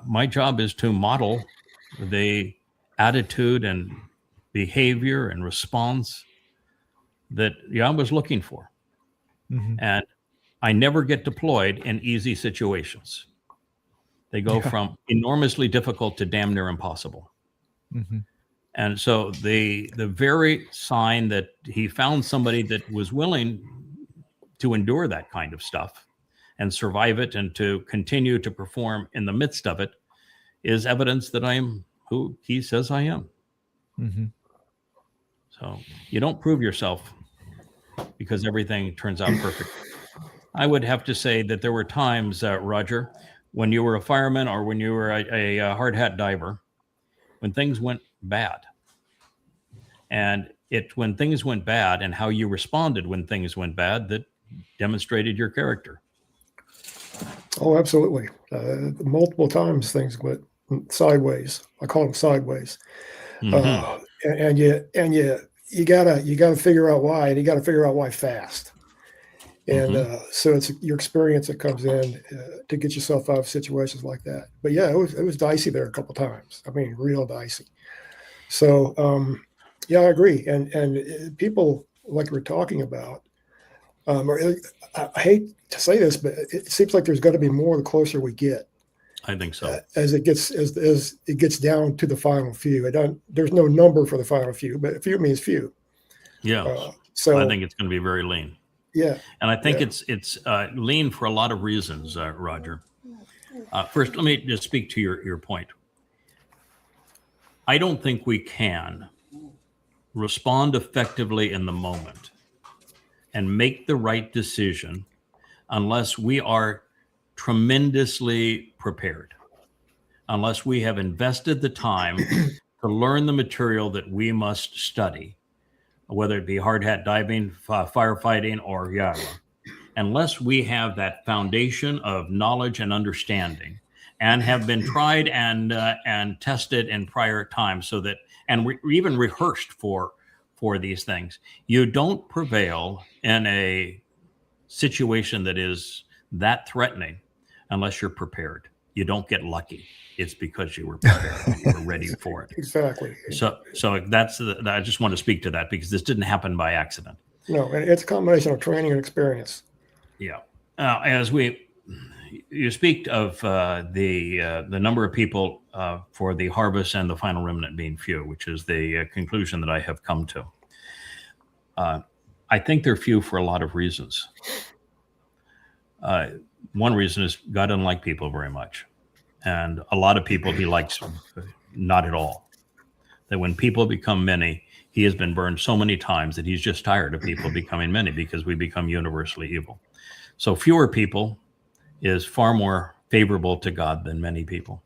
My job is to model the attitude and behavior and response that Yahweh was looking for. And I never get deployed in easy situations. They go from enormously difficult to damn near impossible. And so the very sign that he found somebody that was willing to endure that kind of stuff and survive it and to continue to perform in the midst of it is evidence that I am who he says I am. So you don't prove yourself because everything turns out perfect. I would have to say that there were times, Roger, when you were a fireman or when you were a hard hat diver, when things went bad. And when things went bad and how you responded when things went bad, that demonstrated your character.
Oh, absolutely. Multiple times things went sideways. I call them sideways. And you gotta figure out why, and you gotta figure out why fast. And so it's your experience that comes in to get yourself out of situations like that. But yeah, it was dicey there a couple times. I mean, real dicey. So yeah, I agree. And people like we're talking about, I hate to say this, but it seems like there's got to be more the closer we get.
I think so.
As it gets down to the final few. There's no number for the final few, but few means few.
Yeah.
So
I think it's going to be very lean.
Yeah.
And I think it's lean for a lot of reasons, Roger. First, let me just speak to your point. I don't think we can respond effectively in the moment and make the right decision unless we are tremendously prepared, unless we have invested the time to learn the material that we must study, whether it be hard hat diving, firefighting, or Yara. Unless we have that foundation of knowledge and understanding and have been tried and tested in prior times so that, and we even rehearsed for these things, you don't prevail in a situation that is that threatening unless you're prepared. You don't get lucky. It's because you were prepared. You were ready for it.
Exactly.
So that's I just want to speak to that because this didn't happen by accident.
No, and it's a combination of training and experience.
Yeah. As you speak of the number of people for the harvest and the final remnant being few, which is the conclusion that I have come to. I think they're few for a lot of reasons. One reason is God doesn't like people very much. And a lot of people he likes not at all. That when people become many, he has been burned so many times that he's just tired of people becoming many because we become universally evil. So fewer people is far more favorable to God than many people.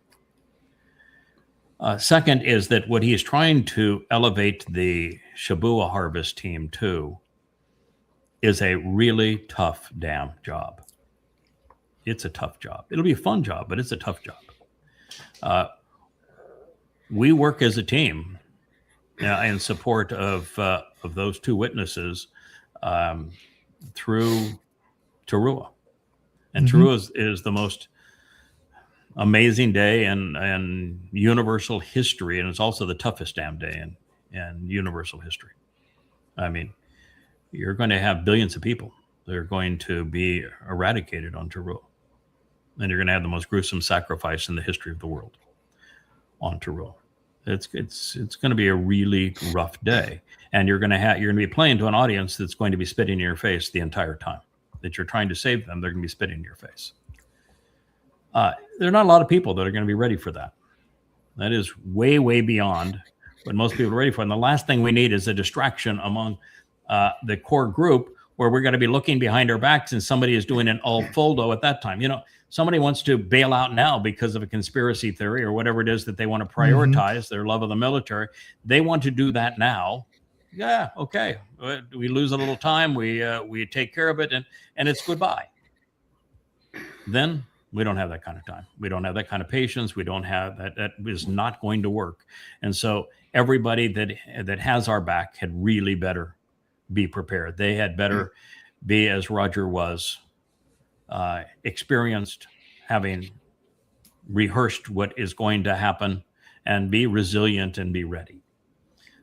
Second is that what he is trying to elevate the Shabua harvest team to is a really tough damn job. It's a tough job. It'll be a fun job, but it's a tough job. We work as a team in support of those two witnesses through Teruah. And Teruah is the most amazing day in universal history, and it's also the toughest damn day in universal history. I mean, you're going to have billions of people that are going to be eradicated on Teruah. And you're going to have the most gruesome sacrifice in the history of the world on Teruah. It's going to be a really rough day, and you're going to be playing to an audience that's going to be spitting in your face the entire time that you're trying to save them. They're going to be spitting in your face. There are not a lot of people that are going to be ready for that. That is way, way beyond what most people are ready for. And the last thing we need is a distraction among the core group where we're going to be looking behind our backs and somebody is doing an all-foldo at that time. You know, somebody wants to bail out now because of a conspiracy theory or whatever it is that they want to prioritize, their love of the military. They want to do that now. Yeah, okay. We lose a little time. We take care of it, and it's goodbye. Then we don't have that kind of time. We don't have that kind of patience. We don't have that. That is not going to work. And so everybody that has our back had really better be prepared. They had better be, as Roger was, experienced, having rehearsed what is going to happen, and be resilient and be ready.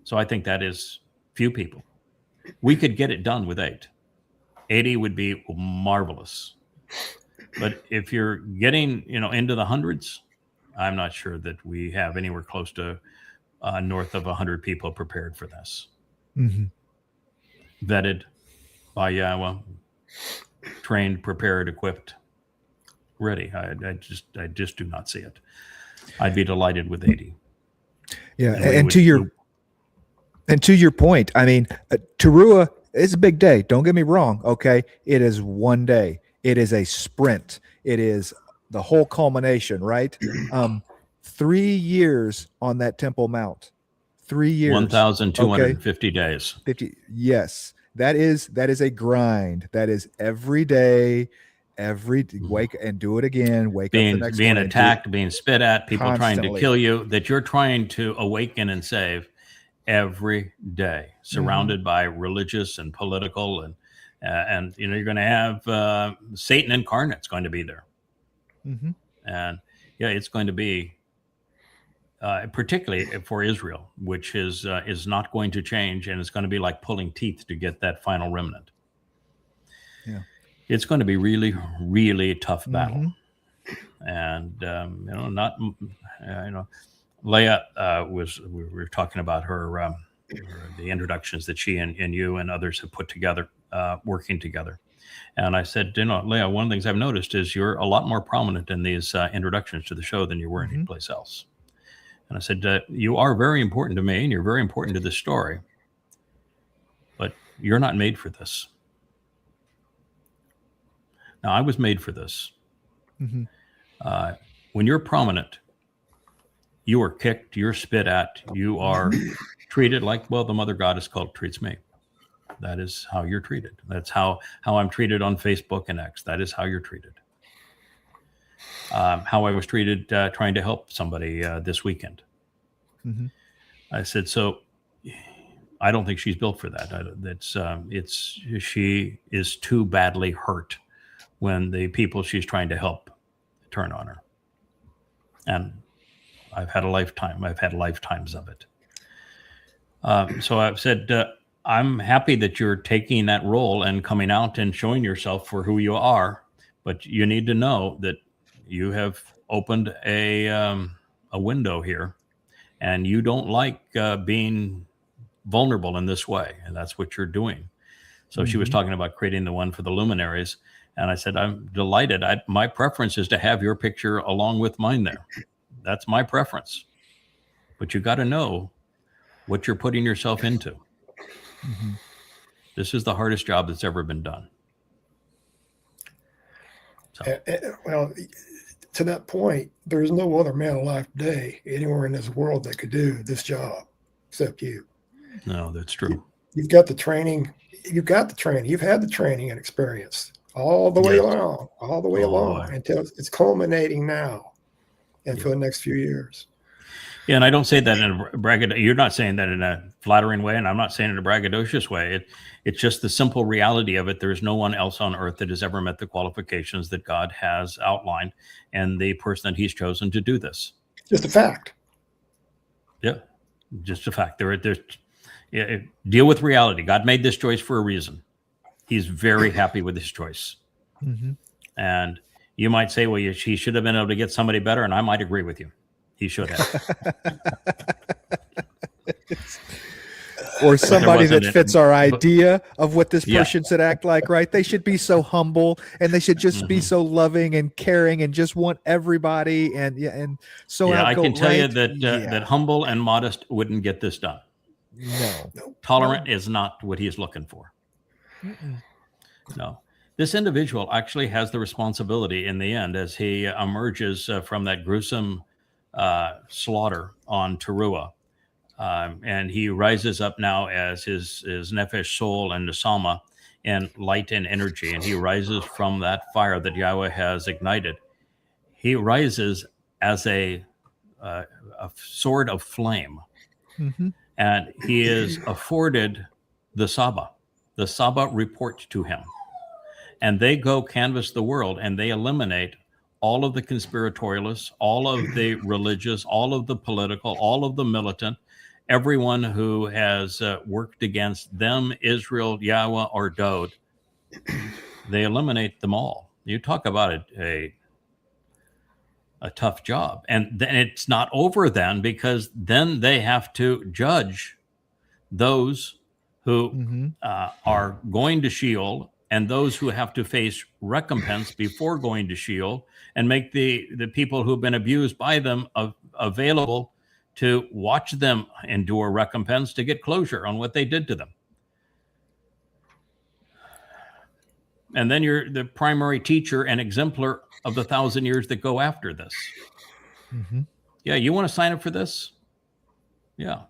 So I think that is few people. We could get it done with 8. 80 would be marvelous. But if you're getting, into the hundreds, I'm not sure that we have anywhere close to north of 100 people prepared for this. Vetted by Yahweh, trained, prepared, equipped, ready. I just do not see it. I'd be delighted with 80.
Yeah, and to your point, I mean, Teruah is a big day. Don't get me wrong. Okay, it is one day. It is a sprint. It is the whole culmination, right? 3 years on that Temple Mount. 3 years.
1,250 days.
50. Yes, that is a grind. That is every day. Wake and do it again. Wake up the next
being
morning,
attacked, being spit at, people trying to
Constantly.
kill you. That you're trying to awaken and save every day, surrounded by religious and political And you're going to have Satan incarnate's going to be there.
Mm-hmm.
And yeah, it's going to be particularly for Israel, which is not going to change, and it's going to be like pulling teeth to get that final remnant.
Yeah,
it's going to be really, really tough battle.
Mm-hmm.
And Leah we were talking about her the introductions that she and you and others have put together, working together. And I said, Leah, one of the things I've noticed is you're a lot more prominent in these introductions to the show than you were
Mm-hmm.
any place else. And I said, you are very important to me and you're very important to this story, but you're not made for this. Now, I was made for this.
Mm-hmm.
When you're prominent, you are kicked, you're spit at, you are treated like, well, the mother goddess cult treats me. That is how you're treated. That's how I'm treated on Facebook and X. That is how you're treated. How I was treated trying to help somebody this weekend.
Mm-hmm.
I said, so I don't think she's built for that. She is too badly hurt when the people she's trying to help turn on her. And I've had lifetimes of it. So I've said, I'm happy that you're taking that role and coming out and showing yourself for who you are, but you need to know that you have opened a window here, and you don't like being vulnerable in this way, and that's what you're doing. So she was talking about creating the one for the luminaries, and I said, I'm delighted. My preference is to have your picture along with mine there. That's my preference. But you got to know what you're putting yourself into.
Mm-hmm.
This is the hardest job that's ever been done. So.
Well, to that point, there's no other man alive today anywhere in this world that could do this job except you.
No, that's true.
You've got the training. You've had the training and experience all the way along, until it's culminating now and for the next few years.
Yeah, and I don't say that in a you're not saying that in a flattering way, and I'm not saying it in a braggadocious way. It's just the simple reality of it. There's no one else on earth that has ever met the qualifications that God has outlined, and the person that He's chosen to do this.
Just a fact.
Yeah, just a fact. Deal with reality. God made this choice for a reason. He's very happy with his choice.
Mm-hmm.
And you might say, well, he should have been able to get somebody better, and I might agree with you. He should have.
Or somebody that
wasn't
fits our idea of what this
Yeah.
person should act like, right? They should be so humble, and they should just be so loving and caring and just want everybody and so
I
outgoing,
can tell you
right?
that that humble and modest wouldn't get this done.
No.
Tolerant is not what he is looking for.
Mm-mm.
No. This individual actually has the responsibility in the end as he emerges from that gruesome slaughter on Teruah. And he rises up now as his nefesh, soul, and nesama in light and energy. And he rises from that fire that Yahweh has ignited. He rises as a sword of flame.
Mm-hmm.
And he is afforded the Saba. The Saba report to him. And they go canvass the world and they eliminate all of the conspiratorialists, all of the religious, all of the political, all of the militant, everyone who has worked against them, Israel, Yahweh, or Dode. They eliminate them all. You talk about a tough job. And then it's not over then, because then they have to judge those who are going to Sheol and those who have to face recompense before going to Sheol, and make the people who've been abused by them available to watch them endure recompense to get closure on what they did to them. And then you're the primary teacher and exemplar of the 1,000 years that go after this.
Mm-hmm.
Yeah, you want to sign up for this? Yeah.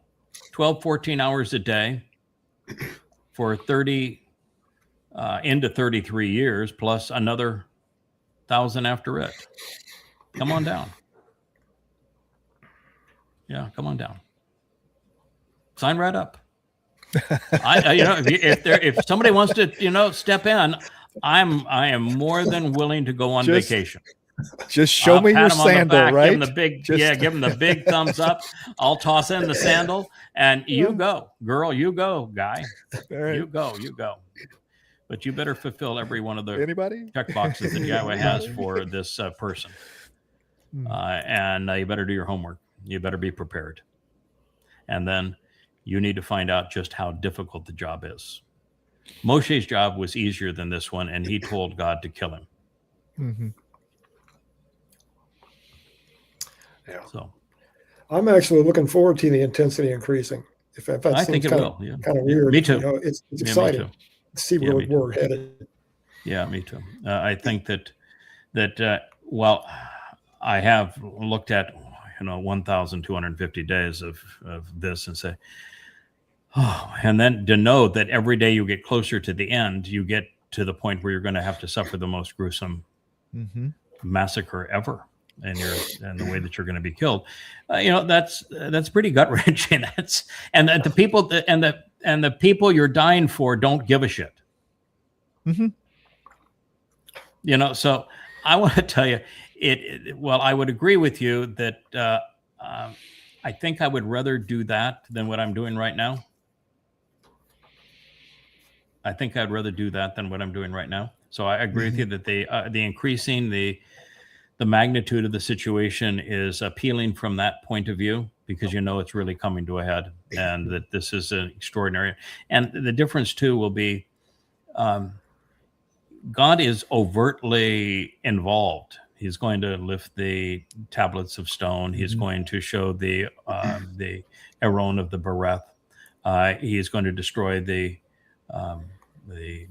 12, 14 hours a day for 30 into 33 years, plus another 1,000 after it. Come on down. Yeah, come on down. Sign right up. If somebody wants to, step in, I am more than willing to go on
Just
vacation.
Just show
I'll
me your
pat him on the
sandal,
back,
right?
Give him the big thumbs up. I'll toss in the sandal, and you go, girl. You go, guy.
All right.
You go. But you better fulfill every one of the
Anybody?
check boxes that Yahweh has for this person, and you better do your homework. You better be prepared, and then you need to find out just how difficult the job is. Moshe's job was easier than this one, and he told God to kill him.
Mm-hmm.
Yeah.
So
I'm actually looking forward to the intensity increasing. If that
I
seems
think it
kind
will.
Of,
Yeah.
kind of weird.
Me too.
You know, it's
Yeah, me
exciting
too.
to see
Yeah,
where
me too.
we're headed.
Yeah, me too. I think that well, I have looked at 1,250 days of this and say, oh, and then to know that every day you get closer to the end, you get to the point where you're going to have to suffer the most gruesome
Mm-hmm.
massacre ever, and the way that you're going to be killed. That's pretty gut wrenching. And the people and the people you're dying for don't give a shit.
Mm-hmm.
So I want to tell you, well, I would agree with you that I think I would rather do that than what I'm doing right now. I think I'd rather do that than what I'm doing right now. So I agree with you that the increasing the magnitude of the situation is appealing from that point of view, because it's really coming to a head, and that this is an extraordinary. And the difference too will be, God is overtly involved. He's going to lift the tablets of stone. He's going to show the Aron of the Bereth. He is going to destroy the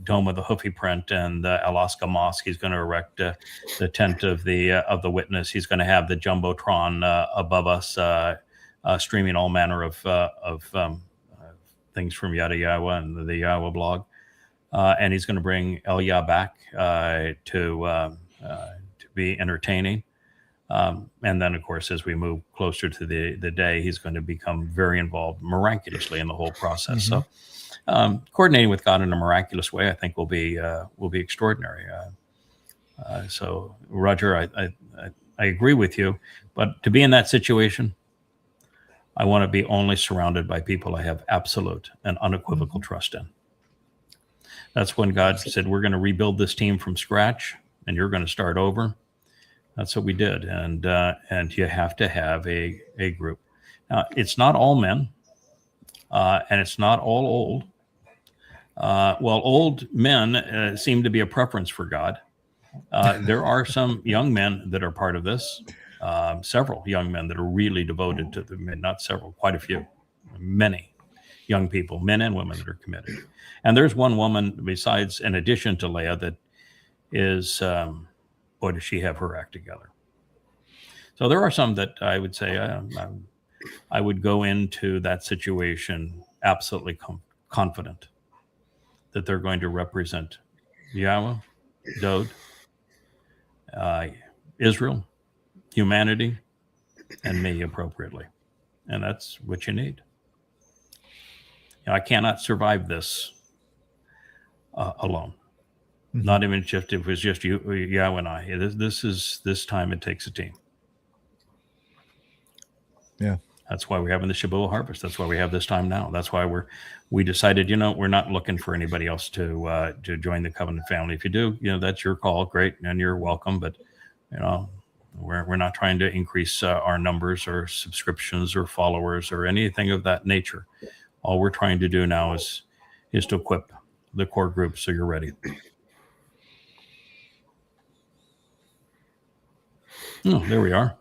dome of the Hufi print and the Alaska Mosque. He's going to erect the tent of the witness. He's going to have the jumbotron above us, streaming all manner of things from Yada Yahweh and the Yahweh blog. And he's going to bring Elia back to be entertaining. And then, of course, as we move closer to the day, he's going to become very involved miraculously in the whole process.
Mm-hmm.
So coordinating with God in a miraculous way, I think will be extraordinary. So, Roger, I agree with you, but to be in that situation, I want to be only surrounded by people I have absolute and unequivocal trust in. That's when God said, we're going to rebuild this team from scratch, and you're going to start over. That's what we did. And you have to have a group. Now, it's not all men, and it's not all old. Old men seem to be a preference for God. There are some young men that are part of this, several young men that are really devoted to not several, quite a few, many young people, men and women that are committed. And there's one woman besides, in addition to Leah, that is, boy, does she have her act together. So there are some that I would say I would go into that situation absolutely confident that they're going to represent Yahweh, Dode, Israel, humanity, and me appropriately. And that's what you need. I cannot survive this alone. Mm-hmm. Not even just if it was just you, Yahweh, and I. This time it takes a team.
Yeah.
That's why we're having the Shabuah harvest. That's why we have this time now. That's why we decided, we're not looking for anybody else to join the covenant family. If you do, that's your call. Great. And you're welcome. But, we're not trying to increase our numbers or subscriptions or followers or anything of that nature. All we're trying to do now is to equip the core group so you're ready. Oh, there we are.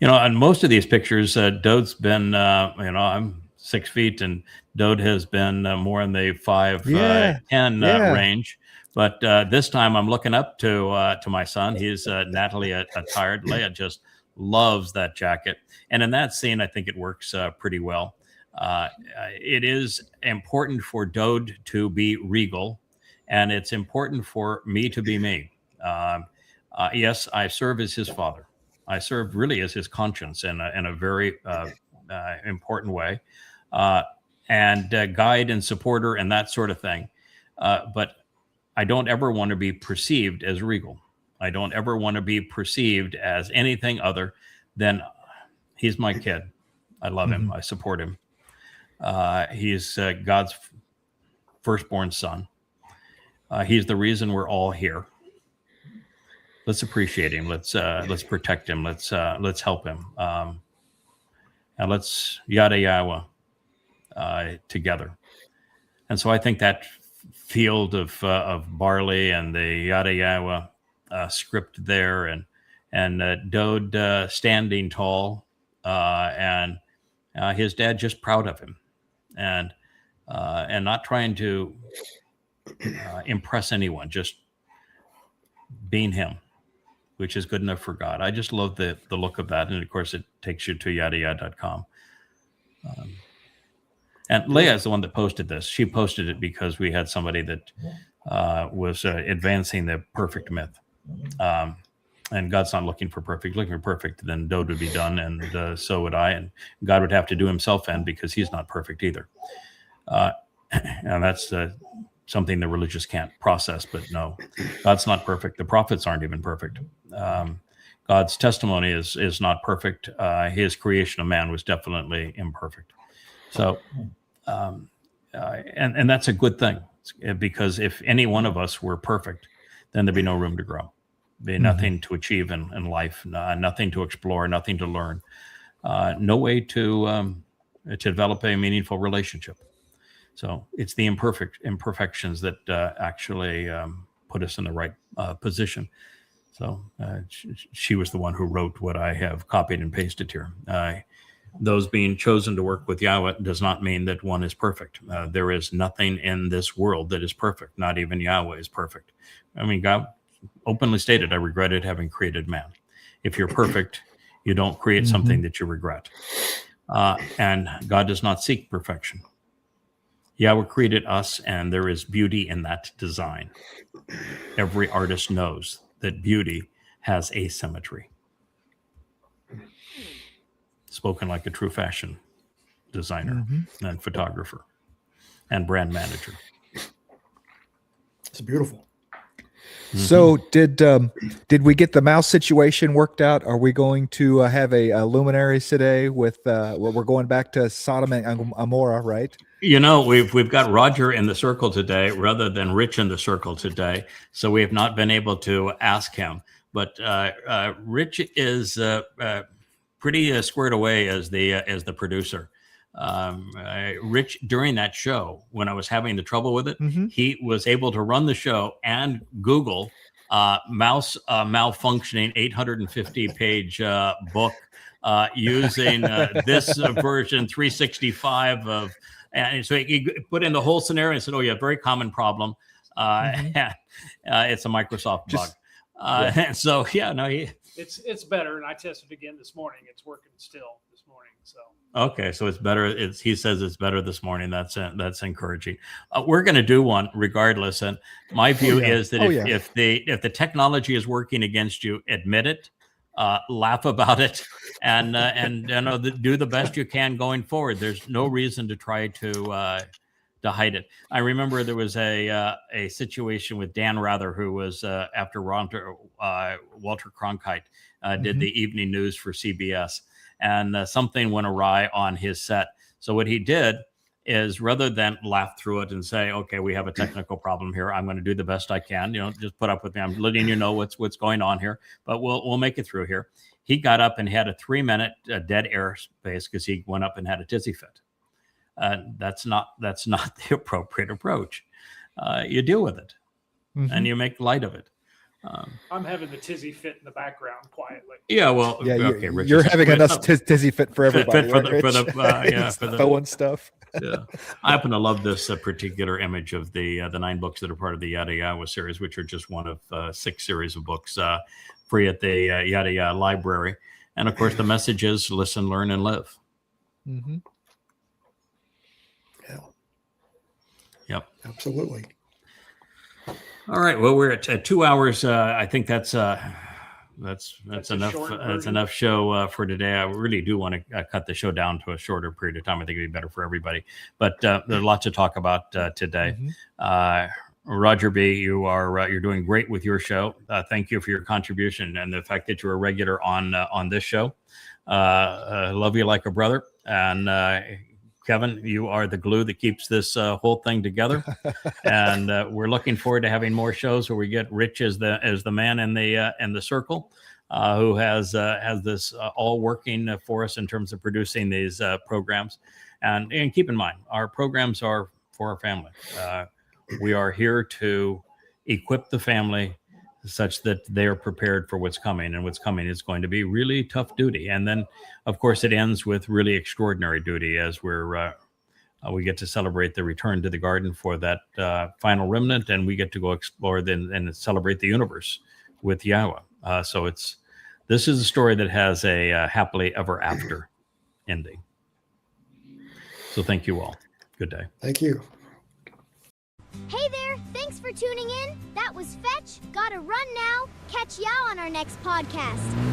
On most of these pictures, Dode's been, I'm 6 feet, and Dode has been more in the 5'10" range. But this time, I'm looking up to my son. He's Natalie attired. Leah just loves that jacket, and in that scene, I think it works pretty well. It is important for Dode to be regal, and it's important for me to be me. Yes, I serve as his father. I serve really as his conscience in a very important way. guide and support her and that sort of thing. But I don't ever want to be perceived as regal. I don't ever want to be perceived as anything other than he's my kid. I love him. I support him. He's God's firstborn son. He's the reason we're all here. Let's appreciate him. Let's protect him. Let's help him. And let's yada yada together. And so I think that field of barley and the yada yada script there, and Dode standing tall, and his dad just proud of him, and not trying to impress anyone, just being him, which is good enough for God. I just love the look of that. And of course, it takes you to yadayada.com. And Leah is the one that posted this. She posted it because we had somebody that was advancing the perfect myth. And God's not looking for perfect. Looking for perfect, then Dode would be done, and so would I. And God would have to do himself in, because he's not perfect either. And that's something the religious can't process. But no, God's not perfect. The prophets aren't even perfect. God's testimony is not perfect. His creation of man was definitely imperfect. So, and that's a good thing, because if any one of us were perfect, then there'd be no room to grow. Be nothing to achieve in life, nothing to explore, nothing to learn, no way to develop a meaningful relationship. So it's the imperfections that actually put us in the right position. So she was the one who wrote what I have copied and pasted here. Those being chosen to work with Yahweh does not mean that one is perfect. There is nothing in this world that is perfect. Not even Yahweh is perfect. I mean, God openly stated, I regretted having created man. If you're perfect, you don't create something that you regret. And God does not seek perfection. Yahweh created us, and there is beauty in that design. Every artist knows that beauty has asymmetry. Spoken like a true fashion designer and photographer and brand manager.
It's beautiful.
So did we get the mouse situation worked out? Are we going to have a luminaries today with we're going back to Sodom and Amorah, right?
You know, we've got Roger in the circle today rather than Rich in the circle today, so we have not been able to ask him. But Rich is pretty squared away as the producer. Rich, during that show, when I was having the trouble with it, he was able to run the show and Google mouse malfunctioning 850-page book using this version 365 of. And so he put in the whole scenario and said, "Oh yeah, very common problem. It's a Microsoft bug." And so yeah, no,
it's better. And I tested again this morning. It's working still this morning. So
okay, so it's better. He says it's better this morning. That's encouraging. We're going to do one regardless. And my view is that if the technology is working against you, admit it. Laugh about it, and do the best you can going forward. There's no reason to try to hide it. I remember there was a situation with Dan Rather, who was after Walter Cronkite did the evening news for CBS, and something went awry on his set. So what he did is, rather than laugh through it and say, "Okay, we have a technical problem here. I'm going to do the best I can. Just put up with me. I'm letting you know what's going on here, but we'll make it through here." He got up and had a 3-minute dead air space because he went up and had a tizzy fit. That's not the appropriate approach. You deal with it and you make light of it.
I'm having the tizzy fit in the background quietly.
Yeah, well,
yeah,
okay,
you're having enough tizzy fit for everybody.
For the
throwing stuff.
Yeah, I happen to love this particular image of the 9 books that are part of the Yada Yada series, which are just one of 6 series of books free at the Yada Yada library. And of course, the message is listen, learn, and live.
Yeah.
Yep.
Absolutely.
All right. Well, we're at 2 hours. I think that's That's
That's a
enough.
short
That's
version.
enough show for today. I really do want to cut the show down to a shorter period of time. I think it'd be better for everybody. But there's lots to talk about today. Roger B, you're doing great with your show. Thank you for your contribution and the fact that you're a regular on this show. Love you like a brother. And Kevin, you are the glue that keeps this whole thing together. And we're looking forward to having more shows where we get Rich as the man in the circle, who has this all working for us in terms of producing these programs. And keep in mind, our programs are for our family. We are here to equip the family such that they are prepared for what's coming, and what's coming is going to be really tough duty. And then, of course, it ends with really extraordinary duty as we get to celebrate the return to the garden for that final remnant, and we get to go explore and celebrate the universe with Yahweh. So this is a story that has a happily ever after ending. So thank you all. Good day.
Thank you.
Hey there, thanks for tuning in. That was Fetch. Gotta run now. Catch y'all on our next podcast.